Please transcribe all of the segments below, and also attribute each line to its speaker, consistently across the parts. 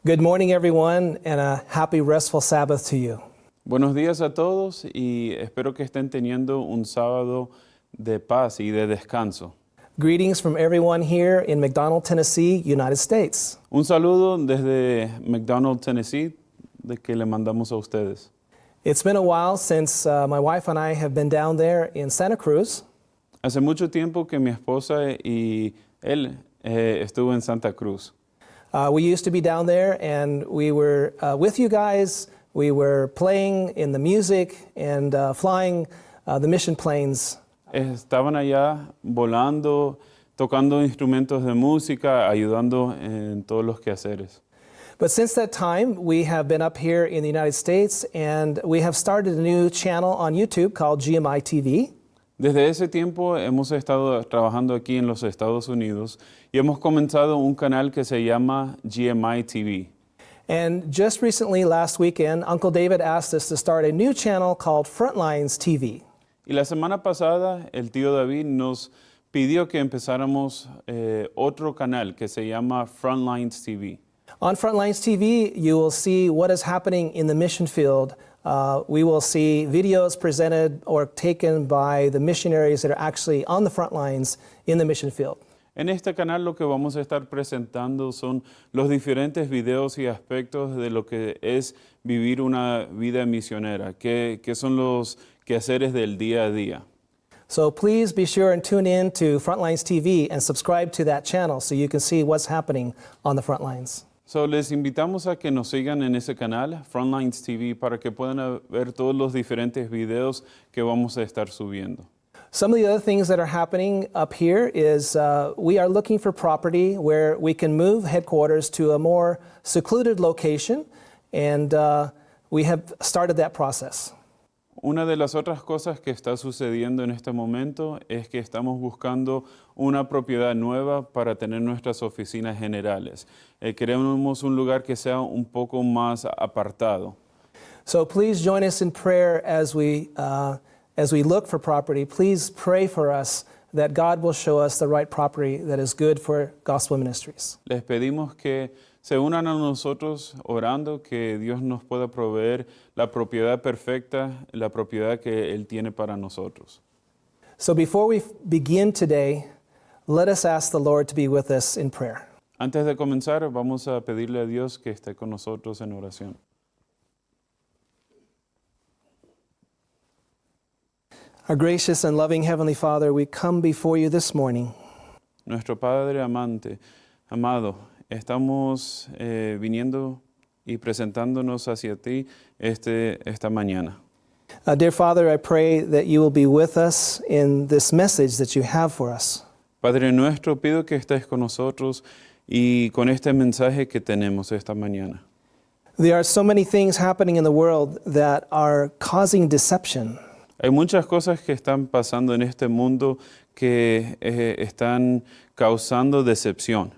Speaker 1: Good morning, everyone, and a happy, restful Sabbath to you.
Speaker 2: Buenos días a todos y espero que estén teniendo un sábado de paz y de descanso.
Speaker 1: Greetings from everyone here in McDonald, Tennessee, United States.
Speaker 2: Un saludo desde McDonald, Tennessee, de que le mandamos a ustedes.
Speaker 1: It's been a while since my wife and I have been down there in Santa Cruz.
Speaker 2: Hace mucho tiempo que mi esposa y él estuvo en Santa Cruz.
Speaker 1: We used to be down there, and we were with you guys. We were playing in the music and flying the mission planes.
Speaker 2: Estaban allá volando, tocando instrumentos de música, ayudando en todos los quehaceres.
Speaker 1: But since that time, we have been up here in the United States, and we have started a new channel on YouTube called GMI TV.
Speaker 2: Desde ese tiempo hemos estado trabajando aquí en los Estados Unidos y hemos comenzado un canal que se llama GMI TV.
Speaker 1: And just recently, last weekend, Uncle David asked us to start a new channel called Frontlines TV.
Speaker 2: Y la semana pasada el tío David nos pidió que empezáramos otro canal que se llama Frontlines TV.
Speaker 1: On Frontlines TV, you will see what is happening in the mission field. We will see videos presented or taken by the missionaries that are actually on the front lines in the mission field.
Speaker 2: En este canal lo que vamos a estar presentando son los diferentes videos y aspectos de lo que es vivir una vida misionera, que son los quehaceres del día a día.
Speaker 1: So please be sure and tune in to Frontlines TV and subscribe to that channel so you can see what's happening on the front lines.
Speaker 2: So, les invitamos a que nos sigan en ese canal, Frontlines TV, para que puedan ver todos los diferentes videos que vamos a estar subiendo.
Speaker 1: Some of the other things that are happening up here is we are looking for property where we can move headquarters to a more secluded location, and we have started that process.
Speaker 2: Una de las otras cosas que está sucediendo en este momento es que estamos buscando una propiedad nueva para tener nuestras oficinas generales. Queremos un lugar que sea un poco más apartado.
Speaker 1: So please join us in prayer as we look for property. Please pray for us that God will show us the right property that is good for gospel ministries.
Speaker 2: Les pedimos que se unan a nosotros orando que Dios nos pueda proveer la propiedad perfecta, la propiedad que Él tiene para nosotros.
Speaker 1: So before we begin today, let us ask the Lord to be with us in prayer.
Speaker 2: Antes de comenzar, vamos a pedirle a Dios que esté con nosotros en oración.
Speaker 1: Our gracious and loving Heavenly Father, we come before you this morning.
Speaker 2: Nuestro Padre amado, estamos viniendo y presentándonos hacia ti esta mañana.
Speaker 1: Dear Father, I pray that you will be with us in this message that you have for us.
Speaker 2: Padre nuestro, pido que estés con nosotros y con este mensaje que tenemos esta mañana.
Speaker 1: There are so many things happening in the world that are causing deception.
Speaker 2: Hay muchas cosas que están pasando en este mundo que están causando decepción.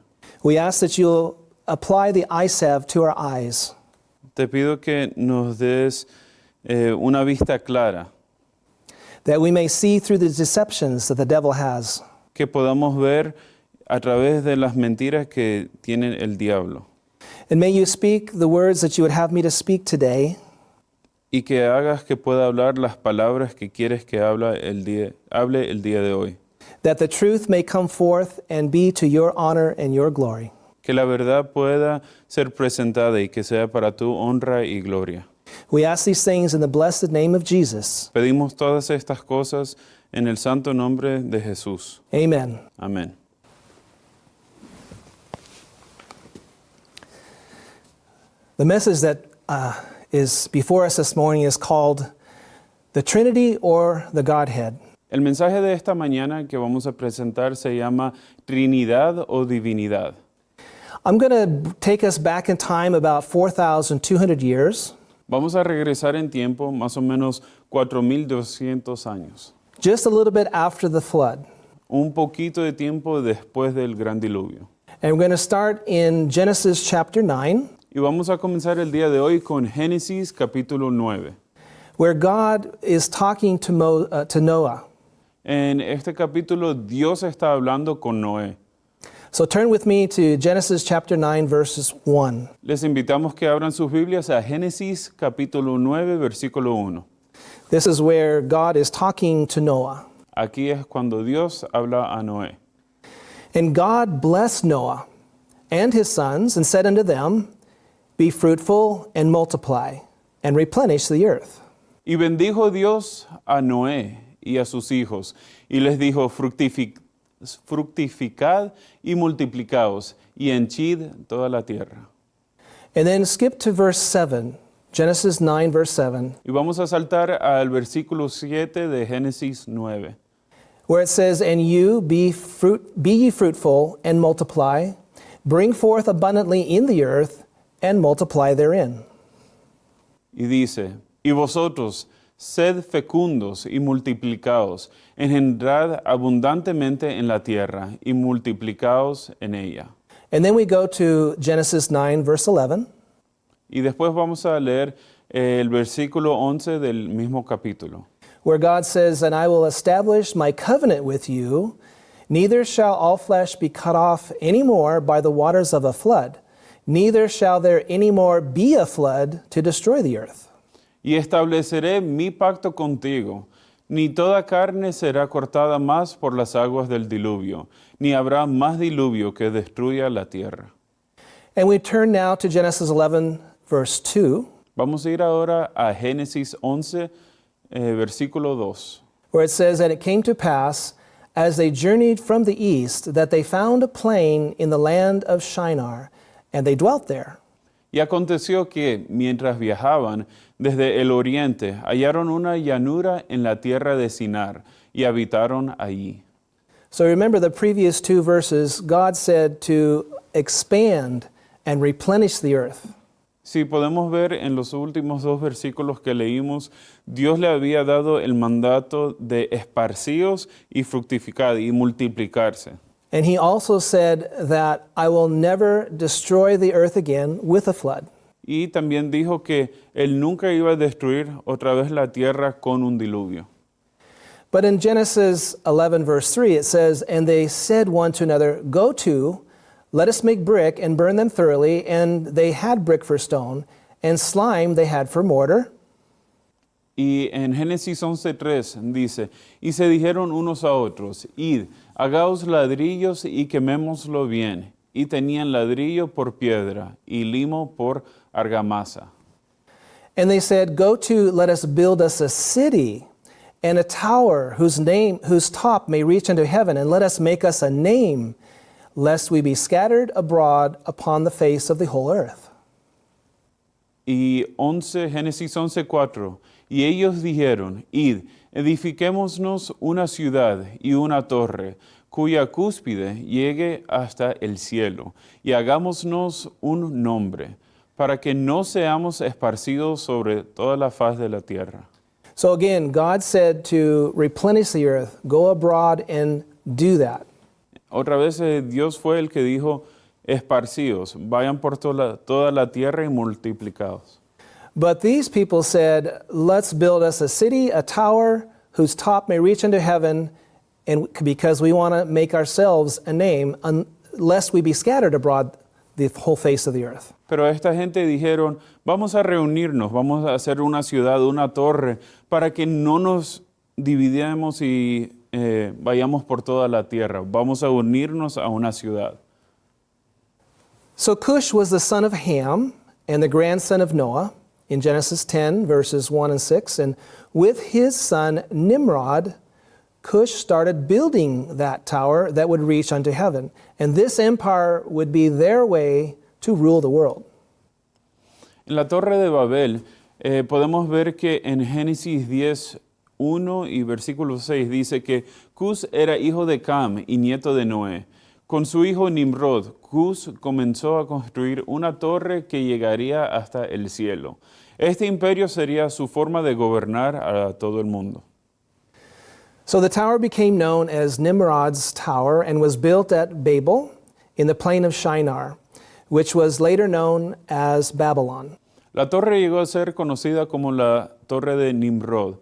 Speaker 1: We ask that you'll apply the eye salve to our eyes,
Speaker 2: Te pido que nos des una vista clara,
Speaker 1: that we may see through the deceptions that the devil has.
Speaker 2: que podamos ver a través de las mentiras que tiene el diablo.
Speaker 1: And may you speak the words that you would have me to speak today,
Speaker 2: Y que hagas que pueda hablar las palabras que quieres que hable el día de hoy.
Speaker 1: that the truth may come forth and be to your honor and your glory.
Speaker 2: Que la verdad pueda ser presentada y que sea para tu honra y gloria.
Speaker 1: We ask these things in the blessed name of Jesus.
Speaker 2: Pedimos todas estas cosas en el santo nombre de Jesús.
Speaker 1: Amen.
Speaker 2: Amén.
Speaker 1: The message that is before us this morning is called The Trinity or the Godhead.
Speaker 2: El mensaje de esta mañana que vamos a presentar se llama Trinidad o Divinidad.
Speaker 1: I'm going to take us back in time about 4,200 years,
Speaker 2: Vamos a regresar en tiempo más o menos 4,200 años.
Speaker 1: just a little bit after the flood.
Speaker 2: Un poquito de tiempo después del gran diluvio.
Speaker 1: And we're going to start in Genesis chapter 9,
Speaker 2: Y vamos a comenzar el día de hoy con Génesis capítulo 9.
Speaker 1: where God is talking to Noah.
Speaker 2: En este capítulo Dios está hablando con Noé.
Speaker 1: So turn with me to Genesis chapter 9, verses 1.
Speaker 2: Les invitamos que abran sus Biblias a Génesis capítulo 9, versículo 1.
Speaker 1: This is where God is talking to Noah.
Speaker 2: Aquí es cuando Dios habla a Noé.
Speaker 1: And God blessed Noah and his sons and said unto them, Be fruitful and multiply and replenish the earth.
Speaker 2: Y bendijo Dios a Noé y a sus hijos, y les dijo, fructificad y multiplicaos, y henchid toda la tierra.
Speaker 1: And then skip to verse 7, Genesis 9, verse 7,
Speaker 2: Y vamos a saltar al versículo 7 de Génesis 9,
Speaker 1: where it says, And you be ye fruitful and multiply, bring forth abundantly in the earth, and multiply therein.
Speaker 2: y dice, y vosotros, sed fecundos y multiplicaos, engendrad abundantemente en la tierra, y multiplicaos en ella.
Speaker 1: And then we go to Genesis 9, verse 11,
Speaker 2: Y después vamos a leer el versículo 11 del mismo capítulo.
Speaker 1: where God says, And I will establish my covenant with you, neither shall all flesh be cut off any more by the waters of a flood, neither shall there any more be a flood to destroy the earth.
Speaker 2: Y estableceré mi pacto contigo. Ni toda carne será cortada más por las aguas del diluvio, ni habrá más diluvio que destruya la tierra.
Speaker 1: And we turn now to Genesis 11, verse 2,
Speaker 2: Vamos a ir ahora a Génesis 11, versículo 2.
Speaker 1: where it says, And it came to pass, as they journeyed from the east, that they found a plain in the land of Shinar, and they dwelt there.
Speaker 2: Y aconteció que, mientras viajaban desde el oriente, hallaron una llanura en la tierra de Sinar, y habitaron allí.
Speaker 1: So remember the previous two verses, God said to expand and replenish the earth.
Speaker 2: Si podemos ver en los últimos dos versículos que leímos, Dios le había dado el mandato de esparcíos y fructificar y multiplicarse.
Speaker 1: And he also said that I will never destroy the earth again with a flood.
Speaker 2: Y también dijo que Él nunca iba a destruir otra vez la tierra con un diluvio.
Speaker 1: But in Genesis 11, verse 3, it says, And they said one to another, Go to, let us make brick and burn them thoroughly. And they had brick for stone, and slime they had for mortar.
Speaker 2: Y en Génesis 11:3 dice, y se dijeron unos a otros, id, hagaos ladrillos y quemémoslo bien. Y tenían ladrillo por piedra y limo por argamasa.
Speaker 1: And they said, Go to, let us build us a city and a tower whose top may reach unto heaven, and let us make us a name, lest we be scattered abroad upon the face of the whole earth.
Speaker 2: Y Génesis 11:4, y ellos dijeron, id, edifiquémonos una ciudad y una torre, cuya cúspide llegue hasta el cielo, y hagámonos un nombre, para que no seamos esparcidos sobre toda la faz de la tierra.
Speaker 1: So again, God said to replenish the earth, go abroad and do that.
Speaker 2: Otra vez Dios fue el que dijo, esparcidos, vayan por toda la tierra y multiplicados.
Speaker 1: But these people said, let's build us a city, a tower, whose top may reach into heaven, and because we want to make ourselves a name, lest we be scattered abroad the whole face of the earth.
Speaker 2: Pero esta gente dijeron, vamos a reunirnos, vamos a hacer una ciudad, una torre, para que no nos dividamos y vayamos por toda la tierra. Vamos a unirnos a una ciudad.
Speaker 1: So Cush was the son of Ham and the grandson of Noah in Genesis 10, verses 1 and 6. And with his son Nimrod, Cush started building that tower that would reach unto heaven. And this empire would be their way to rule the world.
Speaker 2: En la Torre de Babel podemos ver que en Génesis 10, 1 y versículo 6 dice que Cus era hijo de Cam y nieto de Noé. Con su hijo Nimrod, Cus comenzó a construir una torre que llegaría hasta el cielo. Este imperio sería su forma de gobernar a todo el mundo.
Speaker 1: So the tower became known as Nimrod's Tower and was built at Babel in the plain of Shinar, which was later known as Babylon.
Speaker 2: La torre llegó a ser conocida como la Torre de Nimrod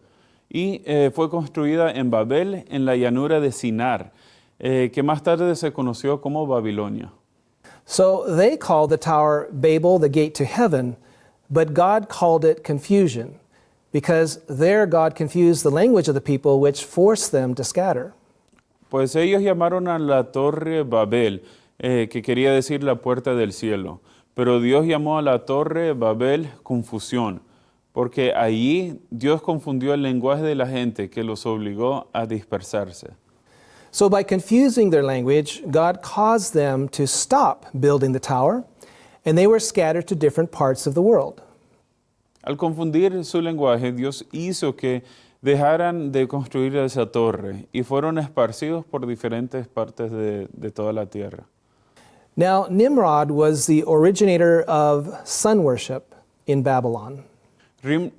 Speaker 2: y fue construida en Babel, en la llanura de Sinar, que más tarde se conoció como Babilonia.
Speaker 1: So they called the tower Babel, the gate to heaven, but God called it confusion, because there God confused the language of the people, which forced them to scatter.
Speaker 2: Pues ellos llamaron a la torre Babel, que quería decir la puerta del cielo. Pero Dios llamó a la torre Babel confusión, porque allí Dios confundió el lenguaje de la gente que los obligó a dispersarse.
Speaker 1: So by confusing their language, God caused them to stop building the tower, and they were scattered to different parts of the world.
Speaker 2: Al confundir su lenguaje, Dios hizo que dejaran de construir esa torre y fueron esparcidos por diferentes partes de toda la tierra.
Speaker 1: Now, Nimrod was the originator of sun worship in Babylon.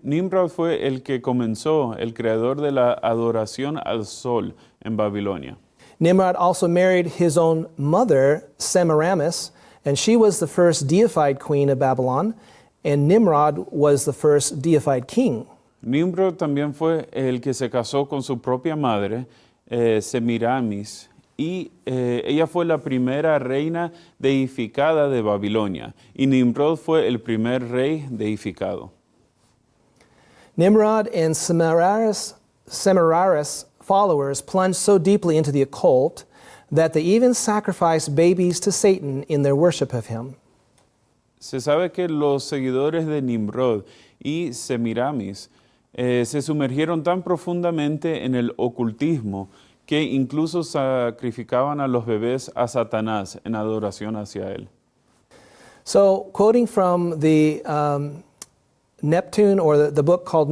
Speaker 2: Nimrod fue el que comenzó, el creador de la adoración al sol en Babilonia.
Speaker 1: Nimrod also married his own mother, Semiramis, and she was the first deified queen of Babylon, and Nimrod was the first deified king.
Speaker 2: Nimrod también fue el que se casó con su propia madre, Semiramis, y ella fue la primera reina deificada de Babilonia, y Nimrod fue el primer rey deificado.
Speaker 1: Nimrod and Semiramis followers plunged so deeply into the occult that they even sacrificed babies to Satan in their worship of him.
Speaker 2: Se sabe que los seguidores de Nimrod y Semiramis se sumergieron tan profundamente en el ocultismo que incluso sacrificaban a los bebés a Satanás en adoración hacia él.
Speaker 1: So, quoting from the Neptune, or the book called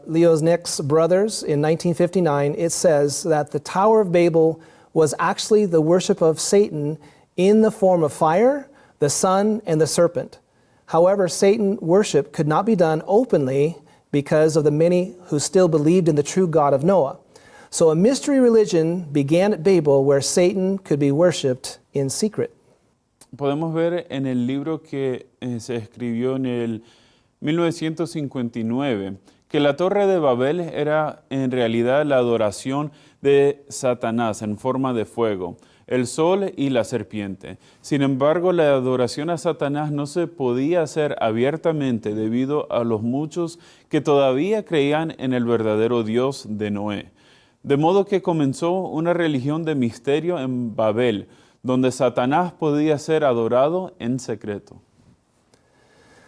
Speaker 1: Leo's Nick's Brothers in 1959, it says that the Tower of Babel was actually the worship of Satan in the form of fire, the sun, and the serpent. However, Satan worship could not be done openly because of the many who still believed in the true God of Noah. So a mystery religion began at Babel where Satan could be worshipped in secret.
Speaker 2: Podemos ver en el libro que se escribió en el 1959 que la Torre de Babel era en realidad la adoración de Satanás en forma de fuego, el sol y la serpiente. Sin embargo, la adoración a Satanás no se podía hacer abiertamente debido a los muchos que todavía creían en el verdadero Dios de Noé. De modo que comenzó una religión de misterio en Babel, donde Satanás podía ser adorado en secreto.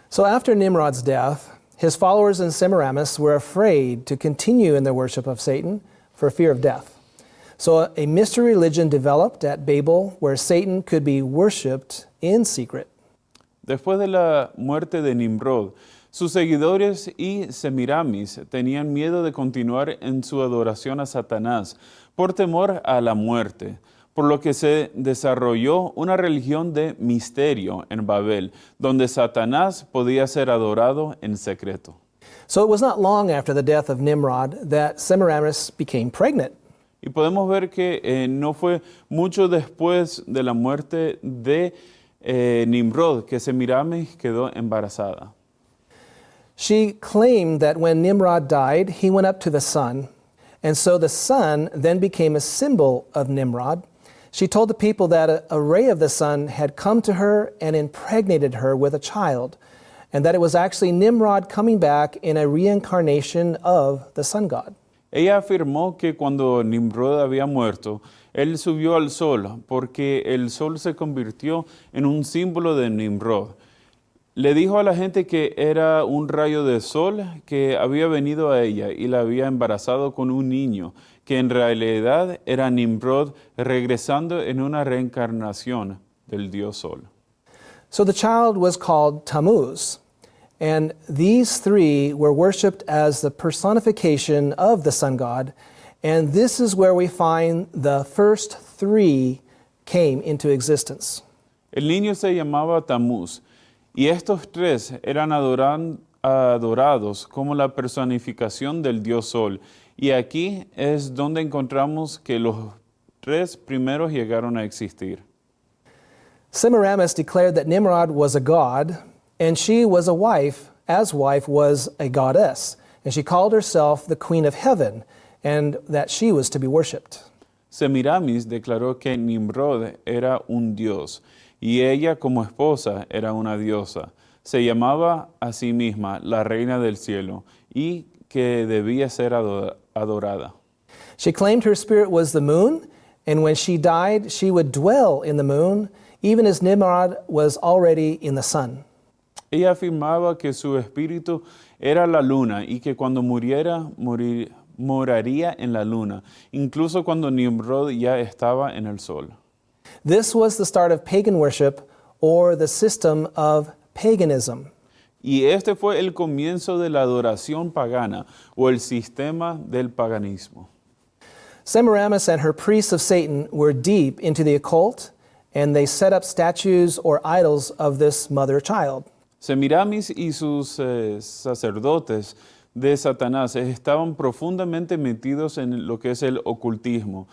Speaker 1: So after Nimrod's death, his followers in Semiramis were afraid to continue in their worship of Satan for fear of death. So a mystery religion developed at Babel where Satan could be worshipped in secret.
Speaker 2: Después de la muerte de Nimrod, sus seguidores y Semiramis tenían miedo de continuar en su adoración a Satanás por temor a la muerte, por lo que se desarrolló una religión de misterio en Babel, donde Satanás podía ser adorado en secreto.
Speaker 1: So it was not long after the death of Nimrod that Semiramis became pregnant.
Speaker 2: Y podemos ver que no fue mucho después de la muerte de Nimrod que Semiramis quedó embarazada.
Speaker 1: She claimed that when Nimrod died, he went up to the sun, and so the sun then became a symbol of Nimrod. She told the people that a ray of the sun had come to her and impregnated her with a child, and that it was actually Nimrod coming back in a reincarnation of the sun god.
Speaker 2: Ella afirmó que cuando Nimrod había muerto, él subió al sol porque el sol se convirtió en un símbolo de Nimrod. Le dijo a la gente que era un rayo de sol que había venido a ella y la había embarazado con un niño, que en realidad era Nimrod regresando en una reencarnación del dios sol.
Speaker 1: So the child was called Tammuz, and these three were worshipped as the personification of the sun god, and this is where we find the first three came into existence.
Speaker 2: El niño se llamaba Tammuz, y estos tres eran adorados como la personificación del dios sol. Y aquí es donde encontramos que los tres primeros llegaron a existir.
Speaker 1: Semiramis declared that Nimrod was a god, and she was a wife, as wife was a goddess. And she called herself the Queen of Heaven, and that she was to be worshipped.
Speaker 2: Semiramis declaró que Nimrod era un dios y ella como esposa era una diosa. Se llamaba a sí misma la reina del cielo y que debía ser adorada.
Speaker 1: She claimed her spirit was the moon, and when she died, she would dwell in the moon, even as Nimrod was already in the sun.
Speaker 2: Ella afirmaba que su espíritu era la luna y que cuando muriera, moraría en la luna, incluso cuando Nimrod ya estaba en el sol.
Speaker 1: This was the start of pagan worship, or the system of paganism.
Speaker 2: Y este fue el comienzo de la adoración pagana o el sistema del paganismo.
Speaker 1: Semiramis and her priests of Satan were deep into the occult, and they set up statues or idols of this mother-child.
Speaker 2: Semiramis y sus sacerdotes de Satanás estaban profundamente metidos en lo que es el ocultismo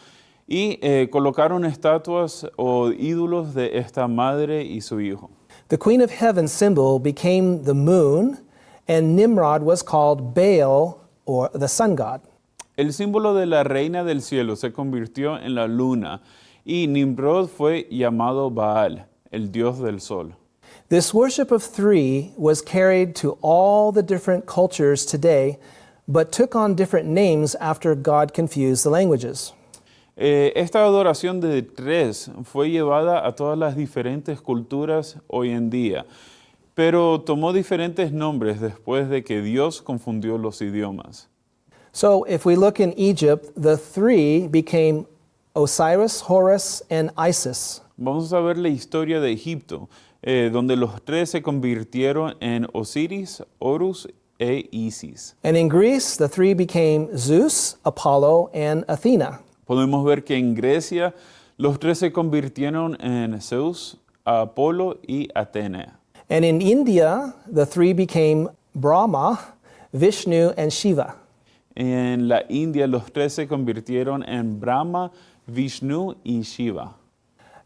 Speaker 2: y colocaron estatuas o ídolos de esta madre y su hijo.
Speaker 1: The Queen of Heaven symbol became the moon, and Nimrod was called Baal, or the sun god.
Speaker 2: El símbolo de la reina del cielo se convirtió en la luna y Nimrod fue llamado Baal, el dios del sol.
Speaker 1: This worship of three was carried to all the different cultures today, but took on different names after God confused the languages.
Speaker 2: Esta adoración de tres fue llevada a todas las diferentes culturas hoy en día, pero tomó diferentes nombres después de que Dios confundió los idiomas.
Speaker 1: So if we look in Egypt, the three became Osiris, Horus, and Isis.
Speaker 2: Vamos a ver la historia de Egipto, donde los tres se convirtieron en Osiris, Horus e Isis.
Speaker 1: And in Greece, the three became Zeus, Apollo, and Athena.
Speaker 2: Podemos ver que en Grecia los tres se convirtieron en Zeus, Apolo y Atenea.
Speaker 1: And in India, the three became Brahma, Vishnu, and Shiva.
Speaker 2: En la India los tres se convirtieron en Brahma, Vishnu y Shiva.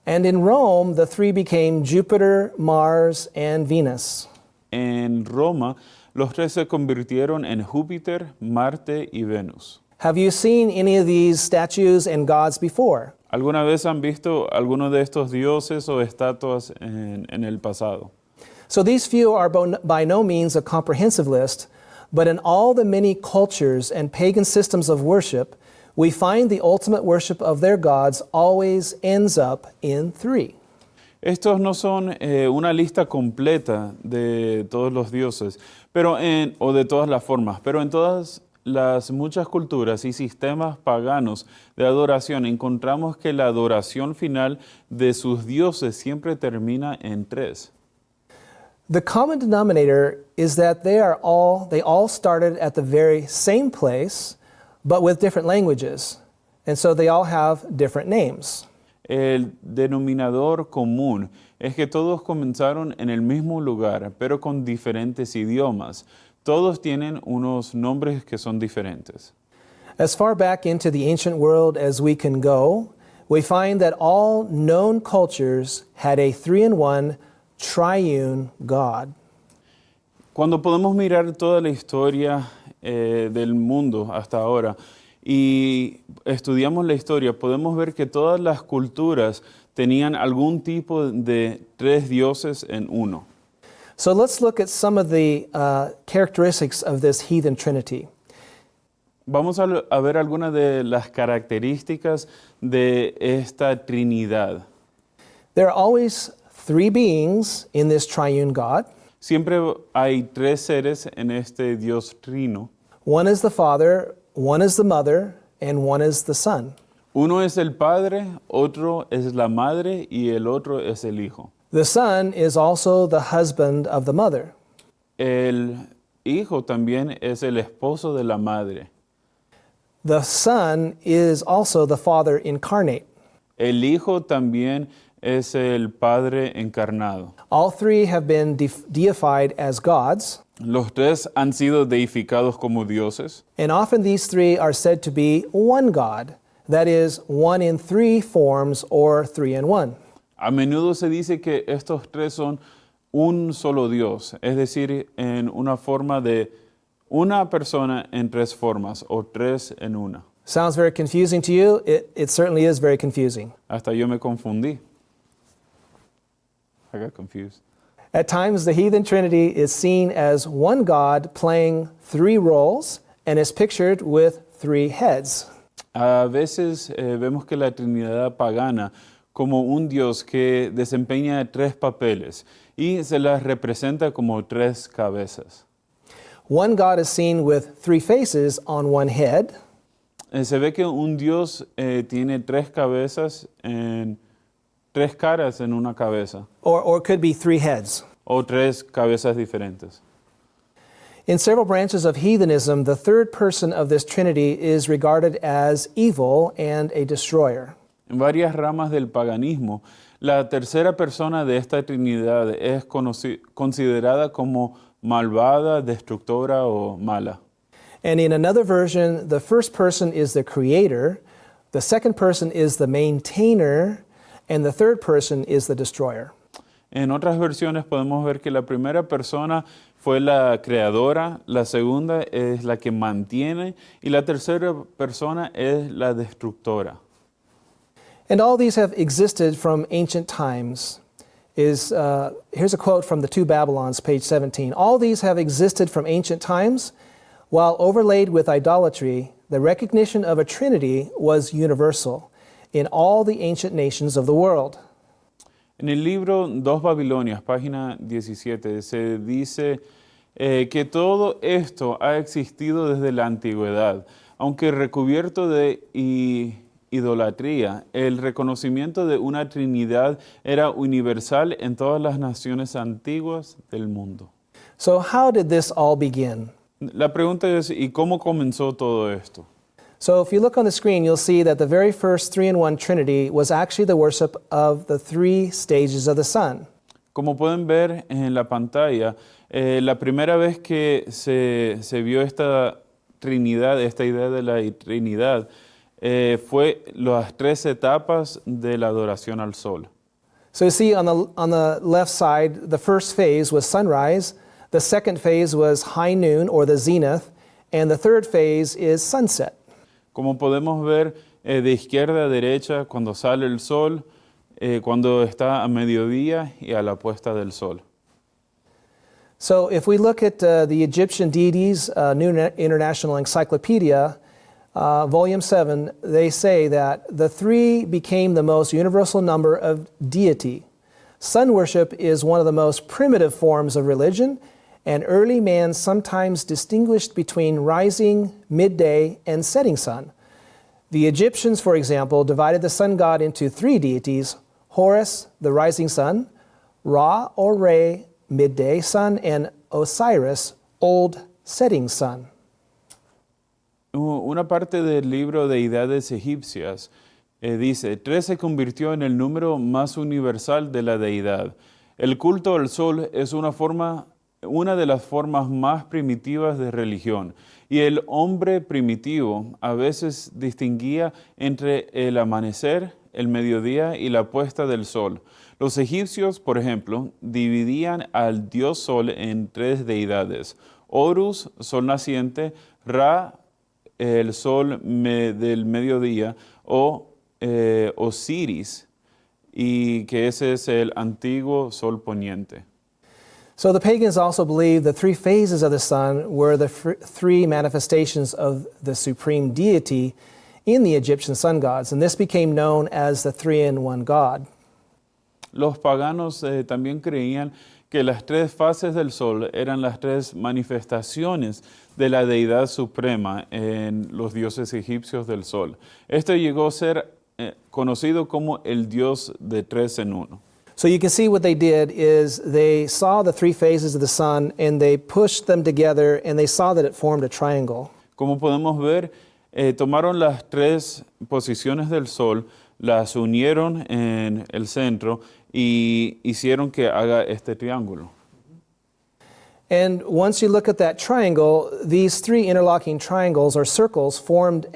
Speaker 1: And in Rome, the three became Jupiter, Mars, and Venus.
Speaker 2: En Roma los tres se convirtieron en Júpiter, Marte y Venus.
Speaker 1: Have you seen any of these statues and gods before?
Speaker 2: ¿Alguna vez han visto alguno de estos dioses o estatuas en el pasado?
Speaker 1: So these few are by no means a comprehensive list, but in all the many cultures and pagan systems of worship, we find the ultimate worship of their gods always ends up in three.
Speaker 2: Estos no son una lista completa de todos los dioses, o de todas las formas, pero en todas las muchas culturas y sistemas paganos de adoración encontramos que la adoración final de sus dioses siempre termina en tres.
Speaker 1: The common denominator is that they all started at the very same place, but with different languages. And so they all have different names.
Speaker 2: El denominador común es que todos comenzaron en el mismo lugar, pero con diferentes idiomas. Todos tienen unos nombres que son diferentes.
Speaker 1: As far back into the ancient world as we can go, we find that all known cultures had a three-in-one triune God.
Speaker 2: Cuando podemos mirar toda la historia del mundo hasta ahora y estudiamos la historia, podemos ver que todas las culturas tenían algún tipo de tres dioses en uno.
Speaker 1: So let's look at some of the characteristics of this heathen trinity.
Speaker 2: Vamos a ver algunas de las características de esta Trinidad.
Speaker 1: There are always three beings in this triune God.
Speaker 2: Siempre hay tres seres en este Dios trino.
Speaker 1: One is the Father, one is the Mother, and one is the Son.
Speaker 2: Uno es el Padre, otro es la Madre y el otro es el Hijo.
Speaker 1: The Son is also the husband of the Mother.
Speaker 2: El Hijo también es el esposo de la Madre.
Speaker 1: The Son is also the Father incarnate.
Speaker 2: El Hijo también es el Padre encarnado.
Speaker 1: All three have been deified as gods,
Speaker 2: Los tres han sido deificados como dioses.
Speaker 1: and often these three are said to be one God, that is, one in three forms or three in one.
Speaker 2: A menudo se dice que estos tres son un solo Dios, es decir, en una forma de una persona en tres formas o tres en una.
Speaker 1: Sounds very confusing to you? It certainly is very confusing.
Speaker 2: Hasta yo me confundí. I got confused.
Speaker 1: At times, the heathen trinity is seen as one God playing three roles and is pictured with three heads.
Speaker 2: A veces vemos que la Trinidad pagana como un Dios que desempeña tres papeles y se las representa como tres cabezas.
Speaker 1: One God is seen with three faces on one head,
Speaker 2: Se ve que un Dios tiene tres cabezas, tres caras en una cabeza,
Speaker 1: or it could be three heads.
Speaker 2: o tres cabezas diferentes.
Speaker 1: In several branches of heathenism, the third person of this trinity is regarded as evil and a destroyer.
Speaker 2: En varias ramas del paganismo, la tercera persona de esta Trinidad es considerada como malvada, destructora o mala.
Speaker 1: And in another version, the first person is the creator, the second person is the maintainer, and the third person is the destroyer.
Speaker 2: En otras versiones podemos ver que la primera persona fue la creadora, la segunda es la que mantiene y la tercera persona es la destructora.
Speaker 1: And all these have existed from ancient times. Here's a quote from the Two Babylons, page 17. All these have existed from ancient times, while overlaid with idolatry, the recognition of a trinity was universal in all the ancient nations of the world.
Speaker 2: En el libro Dos Babilonias, página 17, se dice que todo esto ha existido desde la antigüedad, aunque recubierto de idolatría, el reconocimiento de una Trinidad era universal en todas las naciones antiguas del mundo.
Speaker 1: So, how did this all begin?
Speaker 2: La pregunta es, ¿y cómo comenzó todo esto?
Speaker 1: So, if you look on the screen, you'll see that the very first three-in-one Trinity was actually the worship of the three stages of the sun.
Speaker 2: Como pueden ver en la pantalla, la primera vez que se vio esta Trinidad, esta idea de la Trinidad, fue las tres etapas de la adoración al sol.
Speaker 1: So you see on the left side, the first phase was sunrise, the second phase was high noon or the zenith, and the third phase is sunset.
Speaker 2: Como podemos ver de izquierda a derecha, cuando sale el sol, cuando está a mediodía y a la puesta del sol.
Speaker 1: So if we look at the Egyptian deities, New International Encyclopedia, Volume 7, they say that the three became the most universal number of deity. Sun worship is one of the most primitive forms of religion, and early man sometimes distinguished between rising, midday, and setting sun. The Egyptians, for example, divided the sun god into three deities: Horus, the rising sun; Ra or Re, midday sun; and Osiris, old setting sun.
Speaker 2: Una parte del libro de Deidades Egipcias dice, 3 se convirtió en el número más universal de la deidad. El culto al sol es una de las formas más primitivas de religión, y el hombre primitivo a veces distinguía entre el amanecer, el mediodía y la puesta del sol. Los egipcios, por ejemplo, dividían al dios sol en 3 deidades: Horus, sol naciente; Ra, el sol del mediodía; o Osiris, y que ese es el antiguo sol poniente.
Speaker 1: So the pagans also believed the three phases of the sun were the three manifestations of the supreme deity in the Egyptian sun gods, and this became known as the three-in-one God.
Speaker 2: Los paganos también creían que las 3 fases del sol eran las 3 manifestaciones de la deidad suprema en los dioses egipcios del sol. Esto llegó a ser conocido como el dios de 3 en 1.
Speaker 1: So you can see what they did is they saw the three phases of the sun and they pushed them together and they saw that it formed a triangle.
Speaker 2: Como podemos ver, tomaron las 3 posiciones del sol, las unieron en el centro y hicieron que haga este triángulo.
Speaker 1: And once you look at that triangle, these 3 interlocking triangles or circles formed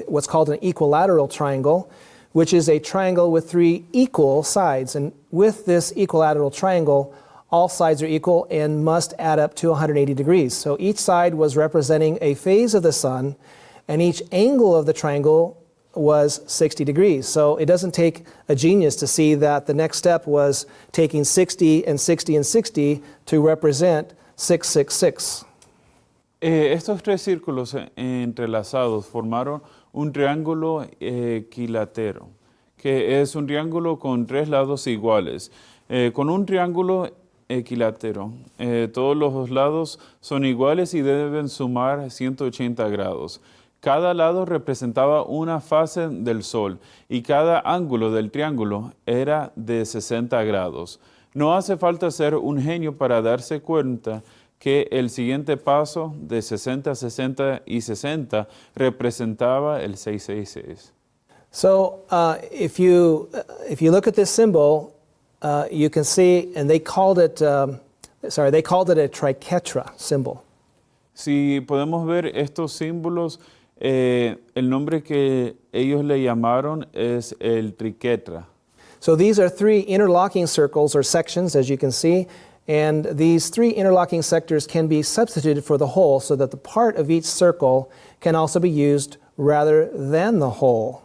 Speaker 1: what's called an equilateral triangle, which is a triangle with 3 equal sides. And with this equilateral triangle, all sides are equal and must add up to 180 degrees. So each side was representing a phase of the sun, and each angle of the triangle was 60 degrees. So it doesn't take a genius to see that the next step was taking 60 and 60 and 60 to represent 666.
Speaker 2: Estos tres círculos entrelazados formaron un triángulo equilátero, que es un triángulo con tres lados iguales. Con un triángulo equilátero, todos los lados son iguales y deben sumar 180 grados. Cada lado representaba una fase del Sol y cada ángulo del triángulo era de 60 grados. No hace falta ser un genio para darse cuenta que el siguiente paso de 60, 60 y 60 representaba el 666.
Speaker 1: So if you look at this symbol, you can see, and they called it a triquetra symbol.
Speaker 2: Si podemos ver estos símbolos, el nombre que ellos le llamaron es el triquetra.
Speaker 1: So these are three interlocking circles or sections, as you can see, and these three interlocking sectors can be substituted for the whole so that the part of each circle can also be used rather than the whole.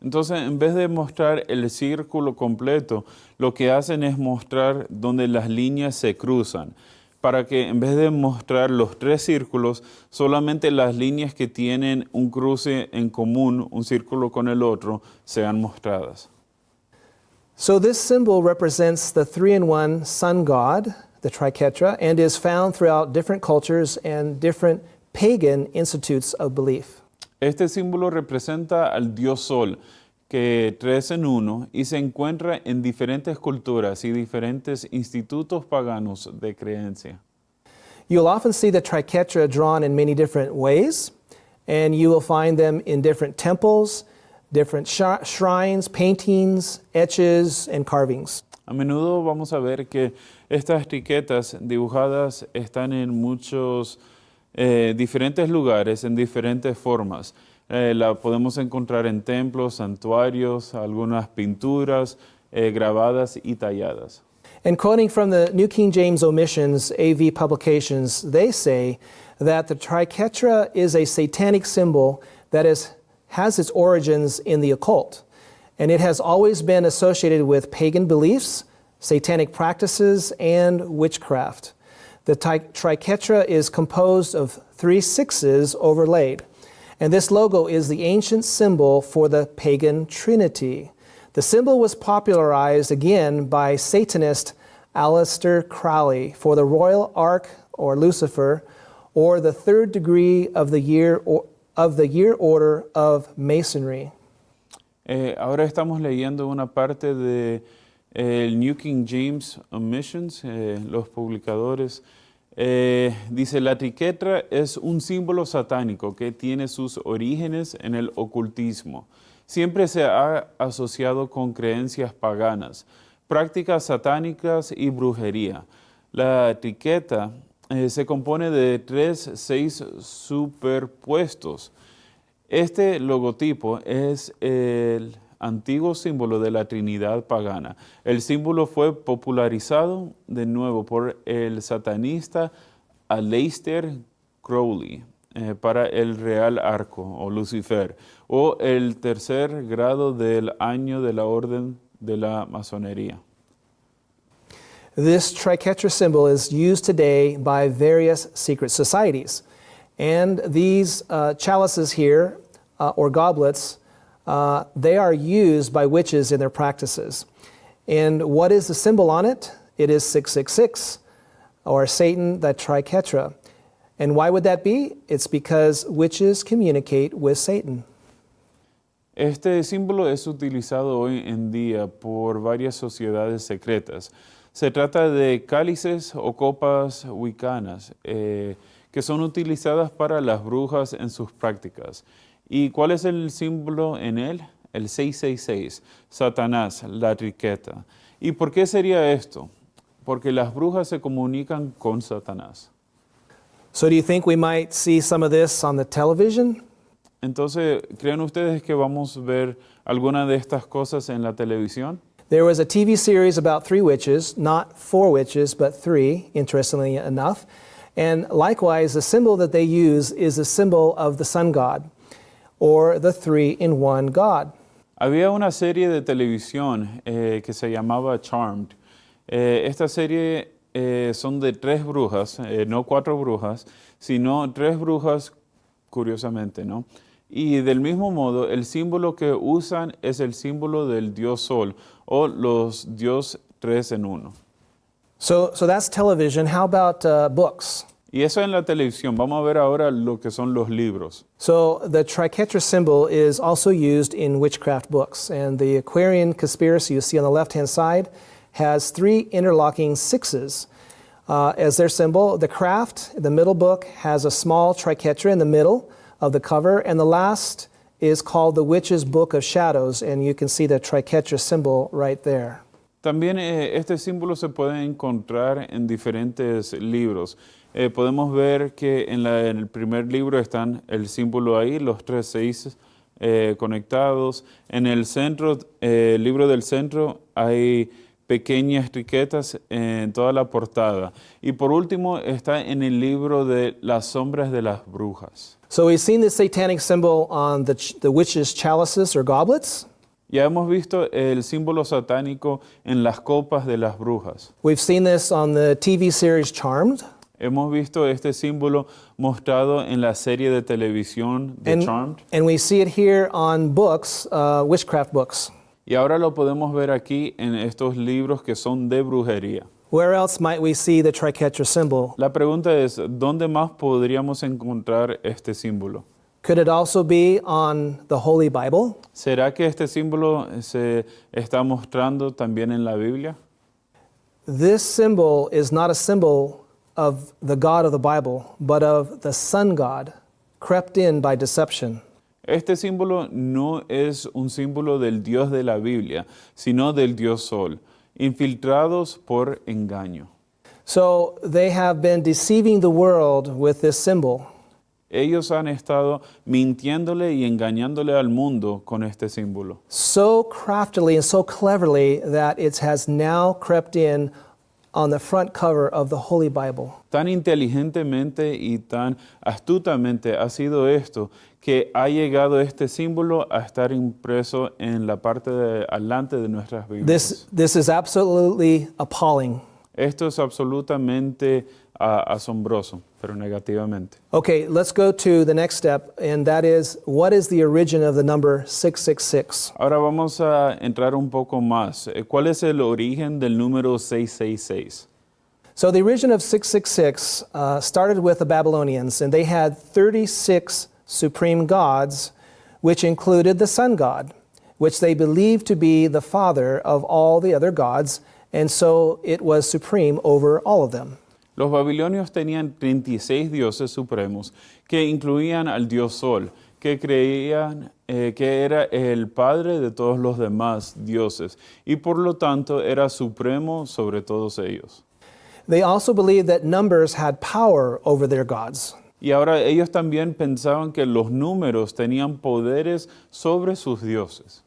Speaker 2: Entonces, en vez de mostrar el círculo completo, lo que hacen es mostrar donde las líneas se cruzan, para que en vez de mostrar los tres círculos, solamente las líneas que tienen un cruce en común, un círculo con el otro, sean mostradas.
Speaker 1: So this symbol represents the three-in-one sun god, the triquetra, and is found throughout different cultures and different pagan institutes of belief.
Speaker 2: Este símbolo representa al dios Sol, que tres en uno, y se encuentra en diferentes culturas y diferentes institutos paganos de creencia.
Speaker 1: You'll often see the triquetra drawn in many different ways, and you will find them in different temples, different shrines, paintings, etches, and carvings.
Speaker 2: A menudo vamos a ver que estas etiquetas dibujadas están en muchos diferentes lugares, en diferentes formas. La podemos encontrar en templos, santuarios, algunas pinturas grabadas y talladas.
Speaker 1: And quoting from the New King James Omissions, AV Publications, they say that the triquetra is a satanic symbol that has its origins in the occult. And it has always been associated with pagan beliefs, satanic practices, and witchcraft. The triquetra is composed of 3 sixes overlaid. And this logo is the ancient symbol for the pagan trinity. The symbol was popularized again by Satanist Aleister Crowley for the royal ark or Lucifer, or the third degree of the year order of Masonry.
Speaker 2: Ahora estamos leyendo una parte de el New King James Omissions, los publicadores. Dice, la triquetra es un símbolo satánico que tiene sus orígenes en el ocultismo. Siempre se ha asociado con creencias paganas, prácticas satánicas y brujería. La etiqueta se compone de 6 superpuestos. Este logotipo es el antiguo símbolo de la Trinidad pagana. El símbolo fue popularizado de nuevo por el satanista Aleister Crowley para el Real Arco o Lucifer, o el tercer grado del año de la Orden de la Masonería.
Speaker 1: This triquetra symbol is used today by various secret societies. And these chalices here, or goblets, they are used by witches in their practices. And what is the symbol on it? It is 666, or Satan, the triquetra. And why would that be? It's because witches communicate with Satan.
Speaker 2: Este símbolo es utilizado hoy en día por varias sociedades secretas. Se trata de cálices o copas wiccanas que son utilizadas para las brujas en sus prácticas. ¿Y cuál es el símbolo en él? El 666, Satanás, la triqueta. ¿Y por qué sería esto? Porque las brujas se comunican con Satanás.
Speaker 1: So do you think we might see some of this on the television?
Speaker 2: Entonces, ¿creen ustedes que vamos a ver alguna de estas cosas en la televisión?
Speaker 1: There was a TV series about 3 witches, not 4 witches, but 3, interestingly enough. And likewise, the symbol that they use is the symbol of the sun god. or the three in one God.
Speaker 2: Había una serie de televisión que se llamaba Charmed. Esta serie son de tres brujas, no cuatro brujas, sino tres brujas, curiosamente, ¿no? Y del mismo modo, el símbolo que usan es el símbolo del dios Sol o los dios tres en uno.
Speaker 1: So that's television. How about books?
Speaker 2: Y eso en la televisión. Vamos a ver ahora lo que son los libros.
Speaker 1: So the triquetra symbol is also used in witchcraft books. And the Aquarian conspiracy you see on the left-hand side has three interlocking sixes as their symbol. The craft, the middle book, has a small triquetra in the middle of the cover. And the last is called the Witch's Book of Shadows. And you can see the triquetra symbol right there.
Speaker 2: También este símbolo se puede encontrar en diferentes libros. Podemos ver que en el primer libro están el símbolo ahí, los tres seis conectados. En el centro, libro del centro, hay pequeñas triquetas en toda la portada. Y por último está en el libro de las sombras de las brujas.
Speaker 1: So we've seen the satanic symbol on the witches' chalices or goblets.
Speaker 2: Ya hemos visto el símbolo satánico en las copas de las brujas.
Speaker 1: We've seen this on the TV series Charmed.
Speaker 2: Hemos visto este símbolo mostrado en la serie de televisión de Charmed.
Speaker 1: And we see it here on books, witchcraft books.
Speaker 2: Y ahora lo podemos ver aquí en estos libros que son de brujería.
Speaker 1: Where else might we see the triquetra symbol?
Speaker 2: La pregunta es, ¿dónde más podríamos encontrar este símbolo?
Speaker 1: Could it also be on the Holy Bible?
Speaker 2: ¿Será que este símbolo se está mostrando también en la Biblia?
Speaker 1: This symbol is not a symbol of the God of the Bible, but of the sun god, crept in by deception.
Speaker 2: Este símbolo no es un símbolo del Dios de la Biblia, sino del Dios Sol, infiltrados por engaño.
Speaker 1: So they have been deceiving the world with this symbol.
Speaker 2: Ellos han estado mintiéndole y engañándole al mundo con este símbolo.
Speaker 1: So craftily and so cleverly that it has now crept in on the front cover of the Holy Bible.
Speaker 2: Tan inteligentemente y tan astutamente ha sido esto que ha llegado este símbolo a estar impreso en la parte de adelante de nuestras Biblias.
Speaker 1: This is absolutely appalling.
Speaker 2: Esto es absolutamente asombroso, pero negativamente.
Speaker 1: Okay, let's go to the next step, and that is, what is the origin of the number 666?
Speaker 2: Ahora vamos a entrar un poco más. ¿Cuál es el origen del número 666?
Speaker 1: So the origin of 666 started with the Babylonians, and they had 36 supreme gods, which included the sun god, which they believed to be the father of all the other gods, and so it was supreme over all of them.
Speaker 2: Los babilonios tenían 36 dioses supremos que incluían al dios Sol, que creían que era el padre de todos los demás dioses y por lo tanto era supremo sobre todos ellos.
Speaker 1: They also believed that numbers had power over their gods.
Speaker 2: Y ahora ellos también pensaban que los números tenían poderes sobre sus dioses.